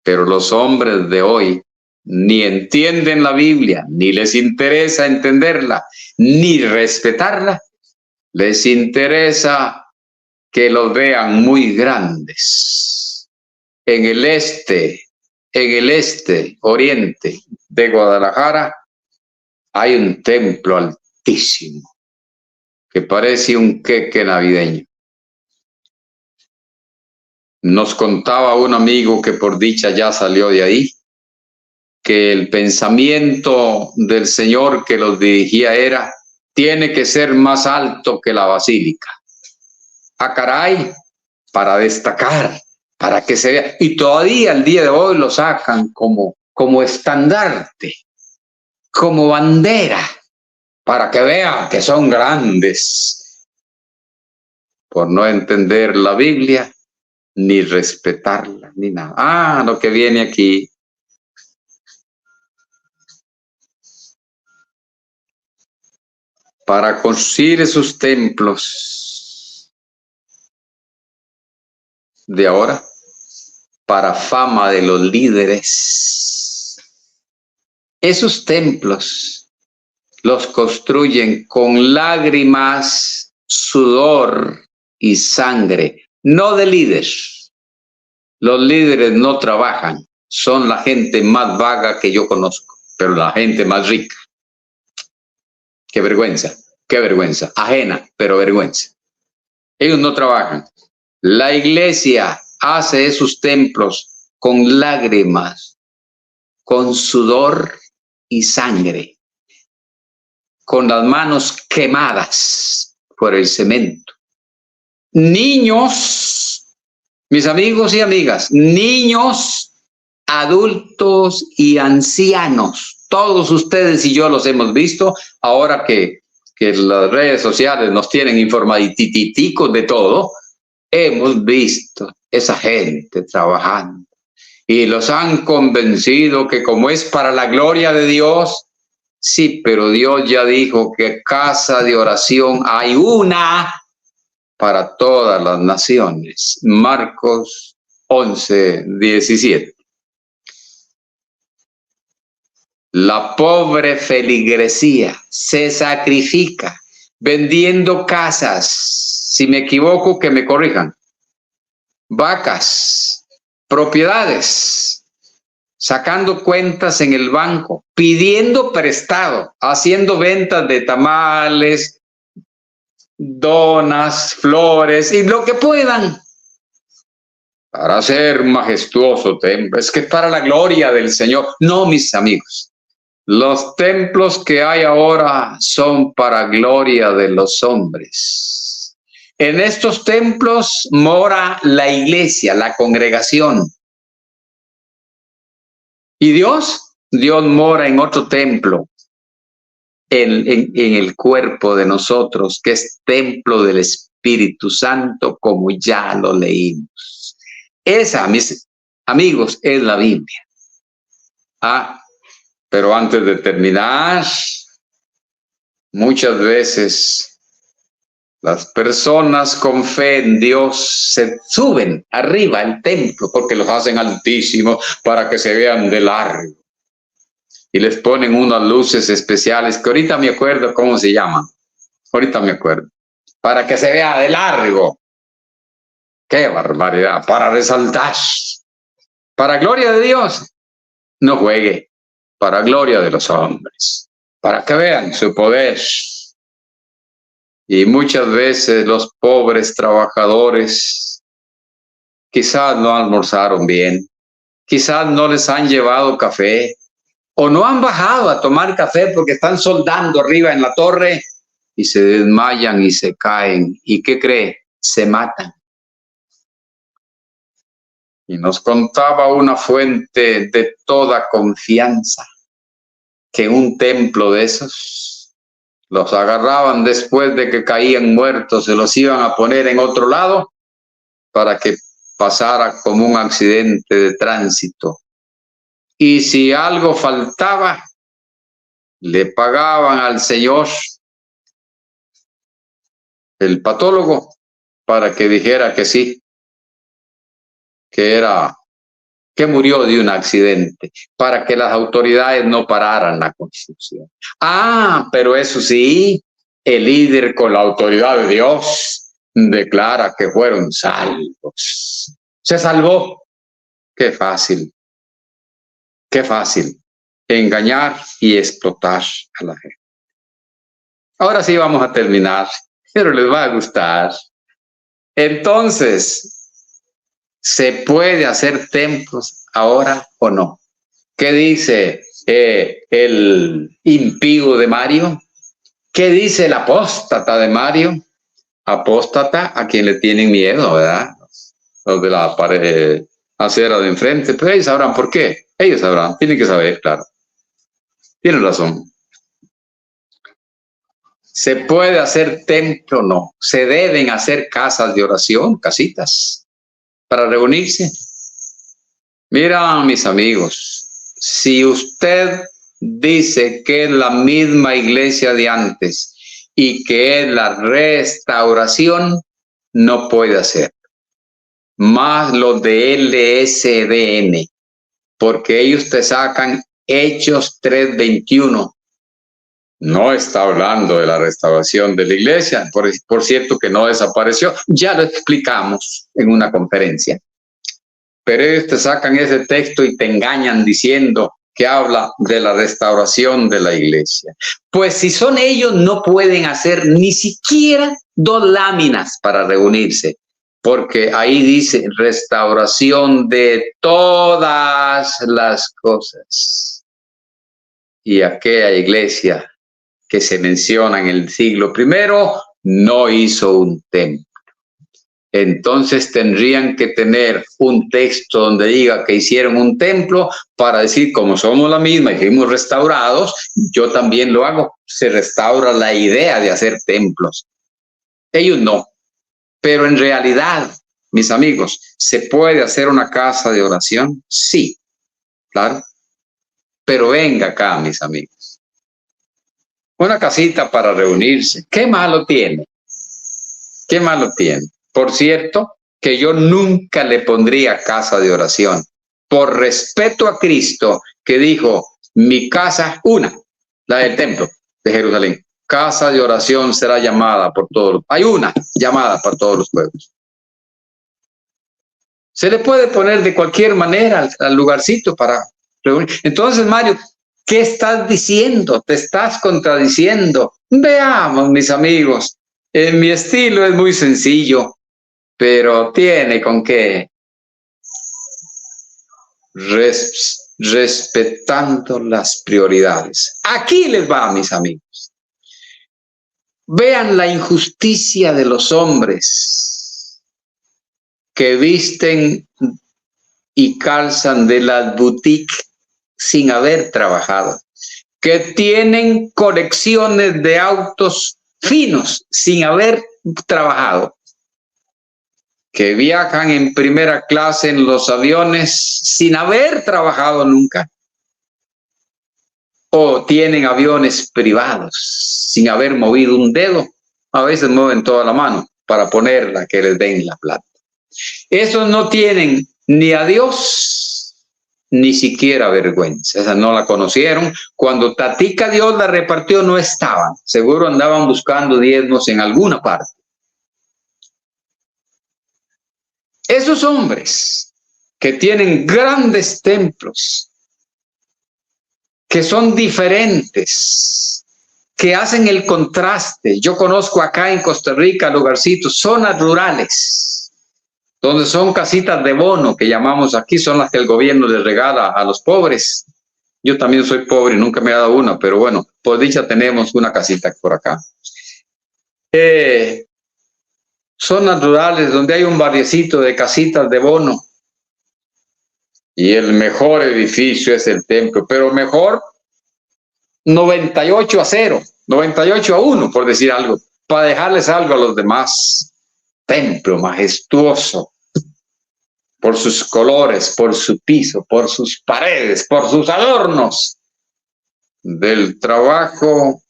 [SPEAKER 1] Pero los hombres de hoy ni entienden la Biblia, ni les interesa entenderla, ni respetarla. Les interesa que los vean muy grandes. En el oriente de Guadalajara, hay un templo altísimo que parece un queque navideño. Nos contaba un amigo que por dicha ya salió de ahí, que el pensamiento del señor que los dirigía era: tiene que ser más alto que la basílica. ¡Ah, caray! Para destacar, para que se vea. Y todavía al día de hoy lo sacan como estandarte, como bandera, para que vean que son grandes, por no entender la Biblia, ni respetarla, ni nada. Lo que viene aquí. Para construir esos templos de ahora, para fama de los líderes, esos templos los construyen con lágrimas, sudor y sangre, no de líderes. Los líderes no trabajan, son la gente más vaga que yo conozco, pero la gente más rica. Qué vergüenza, ajena, pero vergüenza. Ellos no trabajan. La iglesia hace esos templos con lágrimas, con sudor y sangre, con las manos quemadas por el cemento. Niños, mis amigos y amigas, niños, adultos y ancianos, todos ustedes y yo los hemos visto, ahora que las redes sociales nos tienen informatiticos de todo, hemos visto esa gente trabajando y los han convencido que como es para la gloria de Dios, sí, pero Dios ya dijo que casa de oración hay una para todas las naciones. Marcos 11:17. La pobre feligresía se sacrifica vendiendo casas, si me equivoco que me corrijan, vacas, propiedades, sacando cuentas en el banco, pidiendo prestado, haciendo ventas de tamales, donas, flores y lo que puedan para hacer un majestuoso templo. Es que es para la gloria del Señor. No, mis amigos. Los templos que hay ahora son para gloria de los hombres. En estos templos mora la iglesia, la congregación. ¿Y Dios? Dios mora en otro templo, en el cuerpo de nosotros, que es templo del Espíritu Santo, como ya lo leímos. Esa, mis amigos, es la Biblia. Pero antes de terminar, muchas veces las personas con fe en Dios se suben arriba al templo porque los hacen altísimos para que se vean de largo. Y les ponen unas luces especiales que ahorita me acuerdo cómo se llaman. Ahorita me acuerdo. Para que se vea de largo. ¡Qué barbaridad! Para resaltar. Para gloria de Dios. No juegue. Para gloria de los hombres, para que vean su poder. Y muchas veces los pobres trabajadores quizás no almorzaron bien, quizás no les han llevado café, o no han bajado a tomar café porque están soldando arriba en la torre y se desmayan y se caen. ¿Y qué cree? Se matan. Y nos contaba una fuente de toda confianza que un templo de esos los agarraban después de que caían muertos, se los iban a poner en otro lado para que pasara como un accidente de tránsito. Y si algo faltaba, le pagaban al señor, el patólogo, para que dijera que sí, que murió de un accidente, para que las autoridades no pararan la construcción. Ah, pero eso sí, el líder con la autoridad de Dios declara que fueron salvos. Se salvó. Qué fácil engañar y explotar a la gente. Ahora sí vamos a terminar, pero les va a gustar. Entonces, ¿se puede hacer templos ahora o no? ¿Qué dice el impío de Mario? ¿Qué dice el apóstata de Mario? Apóstata a quien le tienen miedo, ¿verdad? Los de la acera de enfrente, pero ellos sabrán por qué. Ellos sabrán, tienen que saber, claro. Tienen razón. ¿Se puede hacer templo o no? ¿Se deben hacer casas de oración, casitas, para reunirse? Mira, mis amigos, si usted dice que es la misma iglesia de antes y que es la restauración, no puede hacer. Más los de LSDN, porque ellos te sacan Hechos 3:21. No está hablando de la restauración de la iglesia, por cierto que no desapareció, ya lo explicamos en una conferencia. Pero ellos te sacan ese texto y te engañan diciendo que habla de la restauración de la iglesia. Pues si son ellos, no pueden hacer ni siquiera 2 láminas para reunirse, porque ahí dice restauración de todas las cosas. Y aquella iglesia que se menciona en el siglo I no hizo un templo. Entonces tendrían que tener un texto donde diga que hicieron un templo para decir, como somos la misma y fuimos restaurados, yo también lo hago. Se restaura la idea de hacer templos. Ellos no. Pero en realidad, mis amigos, ¿se puede hacer una casa de oración? Sí, claro. Pero venga acá, mis amigos. Una casita para reunirse. ¿Qué malo tiene? ¿Qué malo tiene? Por cierto, que yo nunca le pondría casa de oración. Por respeto a Cristo, que dijo, mi casa, una, la del templo de Jerusalén. Casa de oración será llamada por todos. Hay una llamada por todos los pueblos. Se le puede poner de cualquier manera al lugarcito para reunir. Entonces, Mario, ¿qué estás diciendo? Te estás contradiciendo. Veamos, mis amigos. Mi estilo es muy sencillo, pero tiene con qué. Respetando las prioridades. Aquí les va, mis amigos. Vean la injusticia de los hombres que visten y calzan de las boutiques sin haber trabajado, que tienen colecciones de autos finos sin haber trabajado, que viajan en primera clase en los aviones sin haber trabajado nunca, o tienen aviones privados sin haber movido un dedo, a veces mueven toda la mano para ponerla que les den la plata. Esos no tienen ni a Dios ni siquiera vergüenza. Esa no la conocieron. Cuando Tatica Dios la repartió no estaban. Seguro andaban buscando diezmos en alguna parte. Esos hombres que tienen grandes templos, que son diferentes, que hacen el contraste. Yo conozco acá en Costa Rica lugarcitos, zonas rurales, donde son casitas de bono, que llamamos aquí, son las que el gobierno les regala a los pobres. Yo también soy pobre y nunca me he dado una, pero bueno, por dicha tenemos una casita por acá. Zonas rurales donde hay un barriecito de casitas de bono y el mejor edificio es el templo, pero mejor 98-0, 98-1, por decir algo, para dejarles algo a los demás. Templo majestuoso, por sus colores, por su piso, por sus paredes, por sus adornos, del trabajo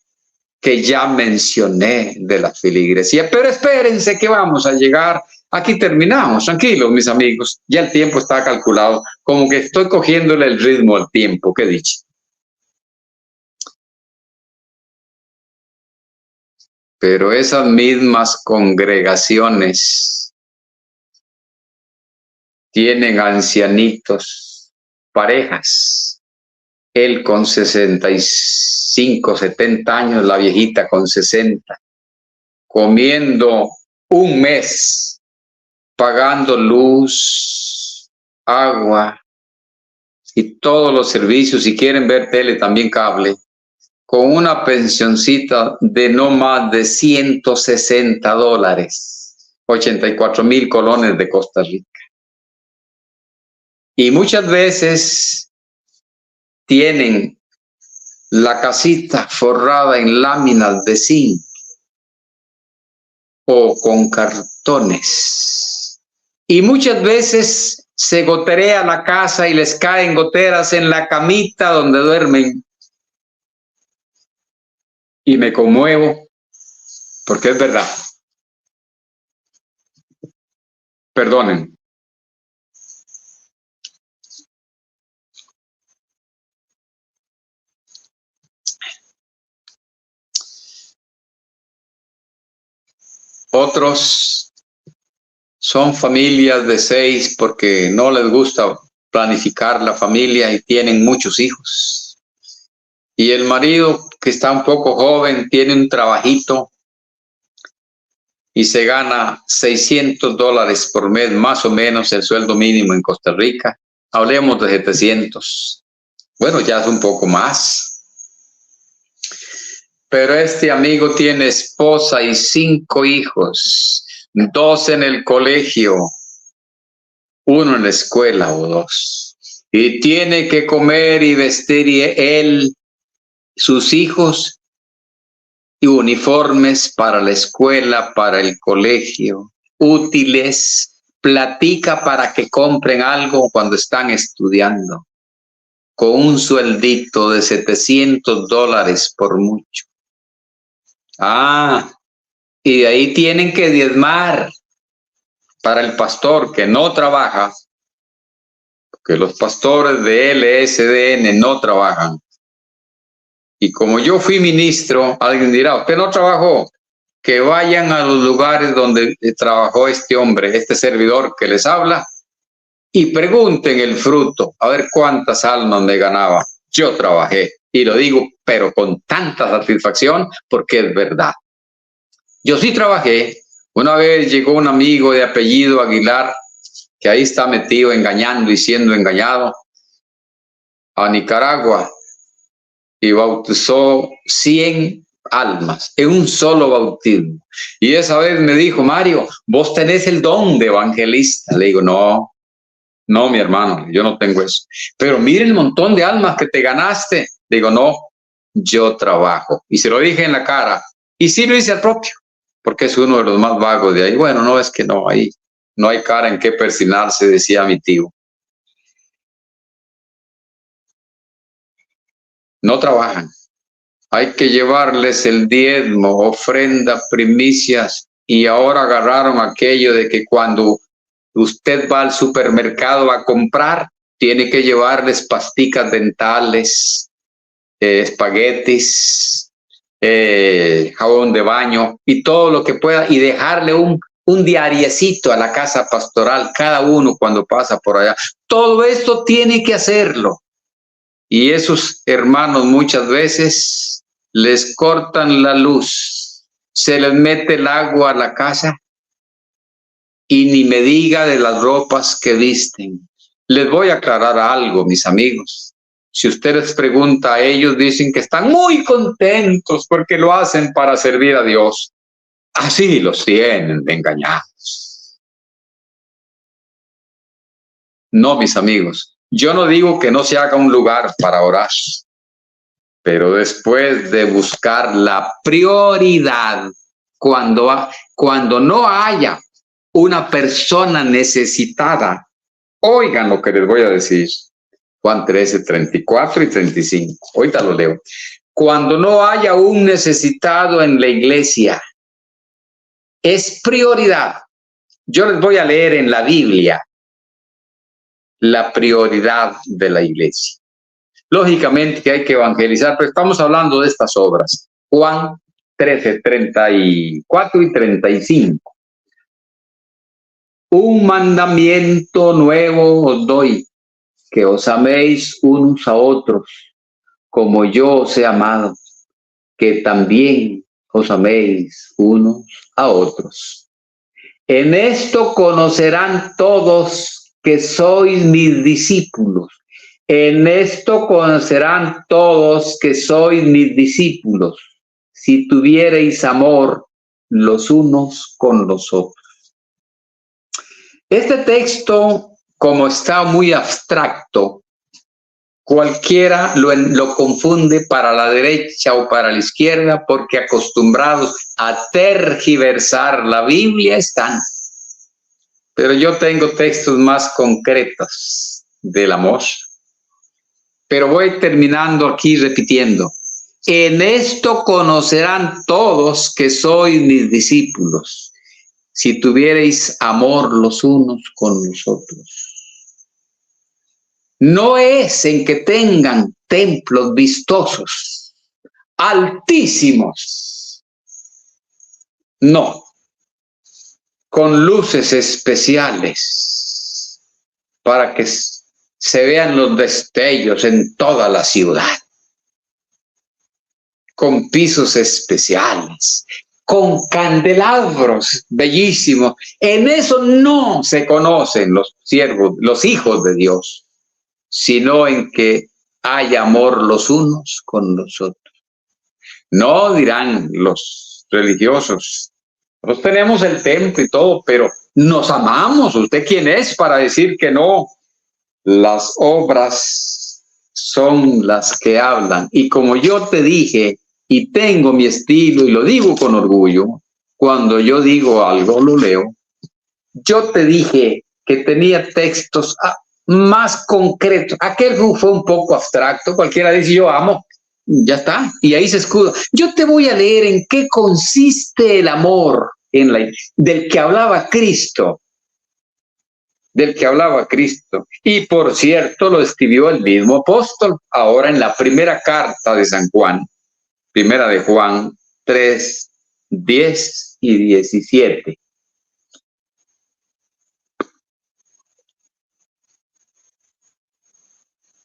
[SPEAKER 1] que ya mencioné de la feligresía. Pero espérense que vamos a llegar. Aquí terminamos, tranquilos mis amigos, ya el tiempo está calculado, como que estoy cogiéndole el ritmo al tiempo, que dicho. Pero esas mismas congregaciones tienen ancianitos, parejas, él con 65, 70 años, la viejita con 60, comiendo un mes, pagando luz, agua y todos los servicios, si quieren ver tele, también cable, con una pensioncita de no más de $160, 84,000 colones de Costa Rica. Y muchas veces tienen la casita forrada en láminas de zinc o con cartones. Y muchas veces se goterea la casa y les caen goteras en la camita donde duermen. Y me conmuevo porque es verdad. Perdonen. Otros son familias de 6 porque no les gusta planificar la familia y tienen muchos hijos. Y el marido, que está un poco joven, tiene un trabajito y se gana $600 por mes, más o menos el sueldo mínimo en Costa Rica. Hablemos de 700. Bueno, ya es un poco más. Pero este amigo tiene esposa y 5 hijos, 2 en el colegio, 1 en la escuela o 2. Y tiene que comer y vestir y él, sus hijos, y uniformes para la escuela, para el colegio, útiles, platica para que compren algo cuando están estudiando, con un sueldito de $700 por mucho. Y de ahí tienen que diezmar para el pastor que no trabaja, porque los pastores de LSDN no trabajan. Y como yo fui ministro, alguien dirá, usted no trabajó, que vayan a los lugares donde trabajó este hombre, este servidor que les habla, y pregunten el fruto, a ver cuántas almas me ganaba. Yo trabajé, y lo digo, pero con tanta satisfacción, porque es verdad. Yo sí trabajé. Una vez llegó un amigo de apellido Aguilar, que ahí está metido engañando y siendo engañado, a Nicaragua, y bautizó 100 almas en un solo bautismo. Y esa vez me dijo, Mario, vos tenés el don de evangelista. Le digo, no, mi hermano, yo no tengo eso. Pero mire el montón de almas que te ganaste. Le digo, no, yo trabajo. Y se lo dije en la cara. Y sí lo hice al propio, porque es uno de los más vagos de ahí. Bueno, no, es que no hay cara en qué persignarse, decía mi tío. No trabajan. Hay que llevarles el diezmo, ofrenda, primicias, y ahora agarraron aquello de que cuando usted va al supermercado a comprar, tiene que llevarles pasticas dentales, espaguetis, jabón de baño y todo lo que pueda, y dejarle un diariecito a la casa pastoral, cada uno cuando pasa por allá. Todo esto tiene que hacerlo. Y esos hermanos muchas veces les cortan la luz, se les mete el agua a la casa y ni me diga de las ropas que visten. Les voy a aclarar algo, mis amigos. Si usted les pregunta a ellos, dicen que están muy contentos porque lo hacen para servir a Dios. Así los tienen de engañados. No, mis amigos. Yo no digo que no se haga un lugar para orar, Pero después de buscar la prioridad, cuando no haya una persona necesitada, oigan lo que les voy a decir. Juan 13, 34 y 35. Ahorita lo leo. Cuando no haya un necesitado en la iglesia, es prioridad. Yo les voy a leer en la Biblia la prioridad de la iglesia. Lógicamente que hay que evangelizar, pero estamos hablando de estas obras. Juan 13, 34 y 35. Un mandamiento nuevo os doy, que os améis unos a otros, como yo os he amado, que también os améis unos a otros. En esto conocerán todos que sois mis discípulos. En esto conocerán todos que sois mis discípulos, si tuviereis amor los unos con los otros. Este texto, como está muy abstracto, cualquiera lo confunde para la derecha o para la izquierda, porque acostumbrados a tergiversar la Biblia están. Pero yo tengo textos más concretos del amor. Pero voy terminando aquí repitiendo. En esto conocerán todos que sois mis discípulos, si tuviereis amor los unos con los otros. No es en que tengan templos vistosos, altísimos. No, con luces especiales para que se vean los destellos en toda la ciudad, con pisos especiales, con candelabros bellísimos. En eso no se conocen los siervos, los hijos de Dios, sino en que hay amor los unos con los otros. No dirán los religiosos, nosotros tenemos el templo y todo, pero nos amamos. ¿Usted quién es para decir que no? Las obras son las que hablan. Y como yo te dije, y tengo mi estilo y lo digo con orgullo, cuando yo digo algo lo leo. Yo te dije que tenía textos más concretos. Aquel fue un poco abstracto, cualquiera dice yo amo, ya está, y ahí se escuda. Yo te voy a leer en qué consiste el amor del que hablaba Cristo. Y por cierto lo escribió el mismo apóstol, ahora en la primera carta de San Juan, primera de Juan 3, 10 y 17.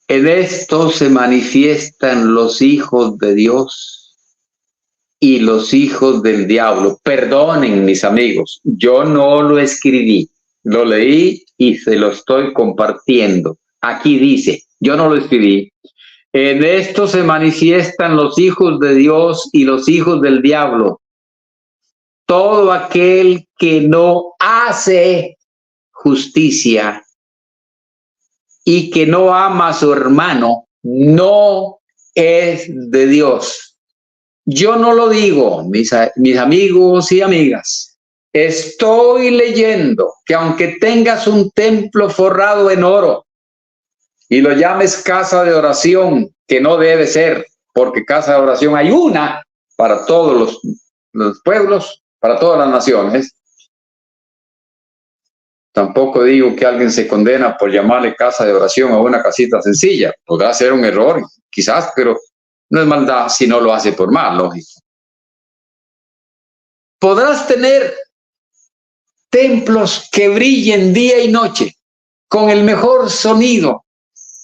[SPEAKER 1] En esto se manifiestan los hijos de Dios y los hijos del diablo. Perdonen, mis amigos, yo no lo escribí, lo leí y se lo estoy compartiendo. Aquí dice, yo no lo escribí. En esto se manifiestan los hijos de Dios y los hijos del diablo. Todo aquel que no hace justicia y que no ama a su hermano, no es de Dios. Yo no lo digo, mis amigos y amigas. Estoy leyendo que aunque tengas un templo forrado en oro y lo llames casa de oración, que no debe ser, porque casa de oración hay una para todos los pueblos, para todas las naciones. Tampoco digo que alguien se condena por llamarle casa de oración a una casita sencilla. Podrá ser un error, quizás, pero no es maldad si no lo hace por mal, lógico. Podrás tener templos que brillen día y noche, con el mejor sonido,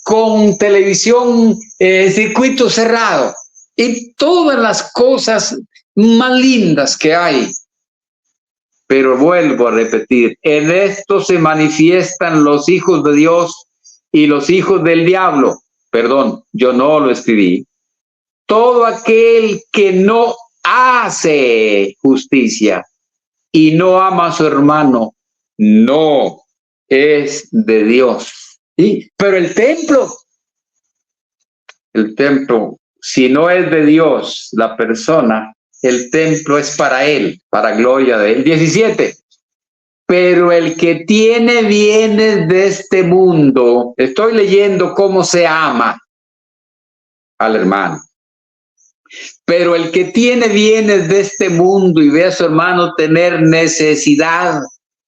[SPEAKER 1] con televisión, circuito cerrado y todas las cosas más lindas que hay. Pero vuelvo a repetir, en esto se manifiestan los hijos de Dios y los hijos del diablo. Perdón, yo no lo escribí. Todo aquel que no hace justicia y no ama a su hermano, no es de Dios. ¿Sí? Pero el templo si no es de Dios la persona, el templo es para él, para gloria de él. 17. Pero el que tiene bienes de este mundo, estoy leyendo cómo se ama al hermano. Pero el que tiene bienes de este mundo y ve a su hermano tener necesidad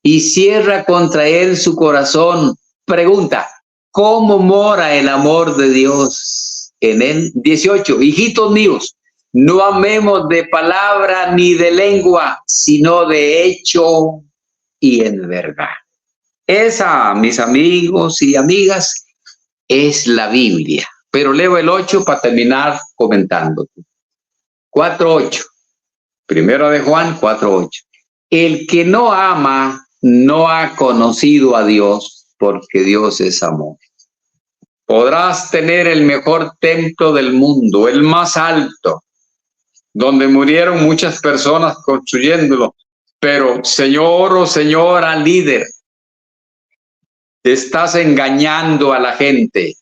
[SPEAKER 1] y cierra contra él su corazón, pregunta, ¿cómo mora el amor de Dios en él? 18. Hijitos míos, no amemos de palabra ni de lengua, sino de hecho y en verdad. Esa, mis amigos y amigas, es la Biblia. Pero leo el 8 para terminar comentándote. 4:8. Primero de Juan 4:8. El que no ama no ha conocido a Dios, porque Dios es amor. Podrás tener el mejor templo del mundo, el más alto, donde murieron muchas personas construyéndolo. Pero, señor o señora líder, estás engañando a la gente.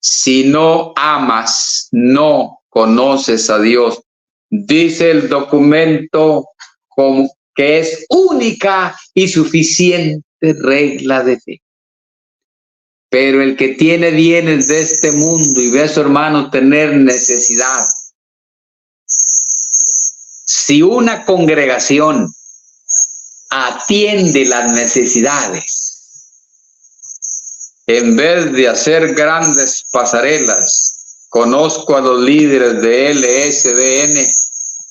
[SPEAKER 1] Si no amas, no conoces a Dios. Dice el documento como que es única y suficiente regla de fe. Pero el que tiene bienes de este mundo y ve a su hermano tener necesidad, si una congregación atiende las necesidades, en vez de hacer grandes pasarelas, conozco a los líderes de LSDN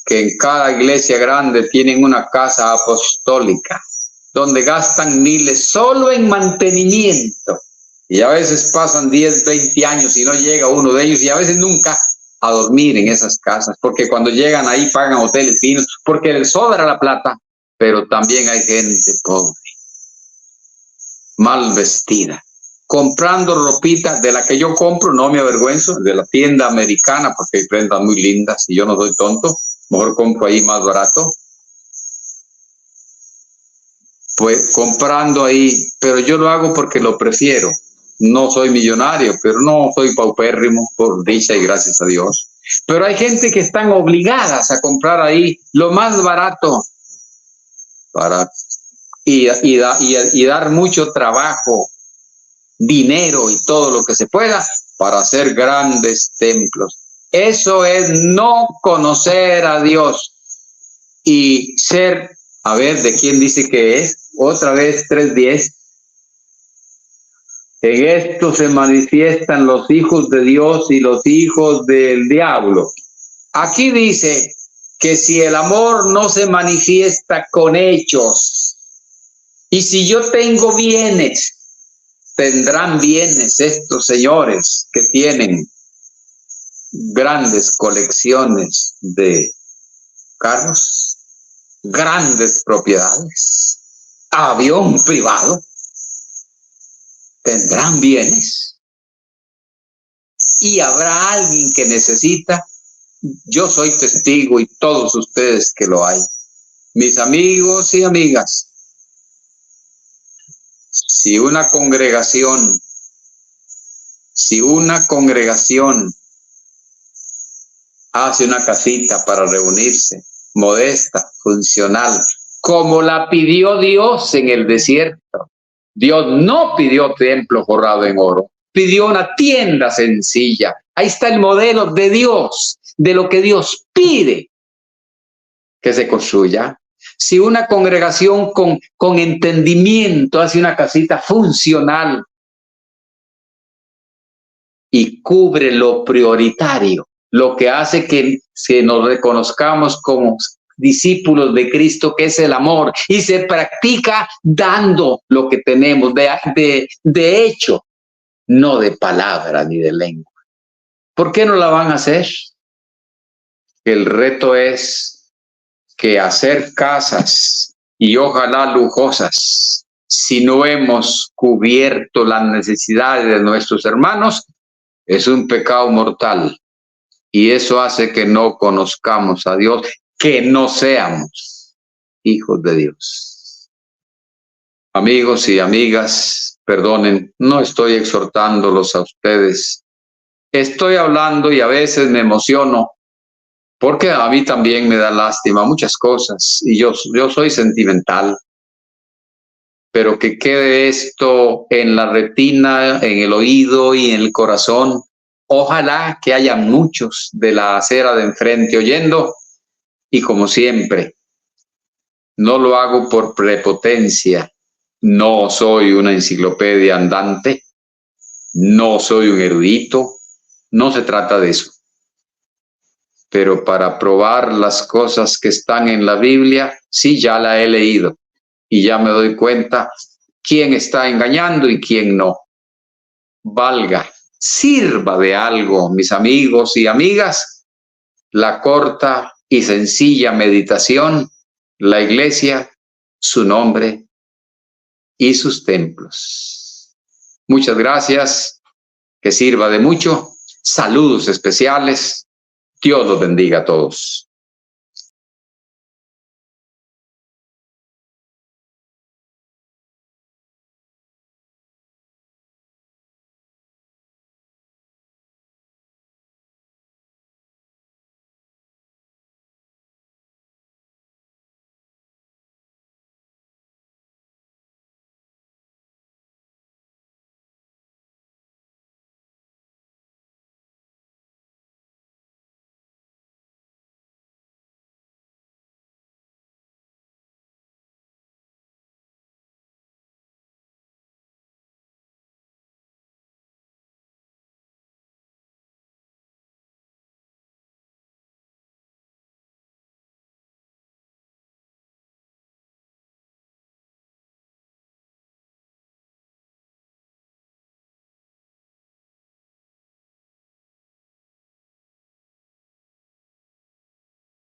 [SPEAKER 1] que en cada iglesia grande tienen una casa apostólica, donde gastan miles solo en mantenimiento. Y a veces pasan 10, 20 años y no llega uno de ellos, y a veces nunca a dormir en esas casas, porque cuando llegan ahí pagan hoteles finos, porque les sobra la plata, pero también hay gente pobre, mal vestida, comprando ropita de la que yo compro, no me avergüenzo, de la tienda americana, porque hay prendas muy lindas y yo no soy tonto, mejor compro ahí más barato. Pues comprando ahí, pero yo lo hago porque lo prefiero. No soy millonario, pero no soy paupérrimo, por dicha y gracias a Dios. Pero hay gente que están obligadas a comprar ahí lo más barato para y dar mucho trabajo, dinero y todo lo que se pueda para hacer grandes templos. Eso es no conocer a Dios y ser, a ver, ¿de quién dice que es? Otra vez 3:10. En esto se manifiestan los hijos de Dios y los hijos del diablo. Aquí dice que si el amor no se manifiesta con hechos, y si yo tengo bienes, tendrán bienes estos señores que tienen grandes colecciones de carros, grandes propiedades, avión privado, tendrán bienes. Y habrá alguien que necesita. Yo soy testigo y todos ustedes que lo hay. Mis amigos y amigas, si una congregación hace una casita para reunirse, modesta, funcional, como la pidió Dios en el desierto. Dios no pidió templo forrado en oro, pidió una tienda sencilla. Ahí está el modelo de Dios, de lo que Dios pide que se construya. Si una congregación con entendimiento hace una casita funcional y cubre lo prioritario, lo que hace que nos reconozcamos como discípulos de Cristo, que es el amor, y se practica dando lo que tenemos de hecho, no de palabra ni de lengua. ¿Por qué no la van a hacer? El reto es que hacer casas y ojalá lujosas, si no hemos cubierto las necesidades de nuestros hermanos, es un pecado mortal. Y eso hace que no conozcamos a Dios, que no seamos hijos de Dios. Amigos y amigas, perdonen, no estoy exhortándolos a ustedes Estoy hablando y a veces me emociono porque a mí también me da lástima muchas cosas y yo soy sentimental, pero que quede esto en la retina, en el oído y en el corazón. Ojalá que haya muchos de la acera de enfrente oyendo y como siempre, no lo hago por prepotencia, no soy una enciclopedia andante, no soy un erudito, no se trata de eso. Pero para probar las cosas que están en la Biblia, sí, ya la he leído y ya me doy cuenta quién está engañando y quién no. Valga, sirva de algo, mis amigos y amigas, la corta y sencilla meditación, la iglesia, su nombre y sus templos. Muchas gracias, que sirva de mucho. Saludos especiales. Dios los bendiga a todos.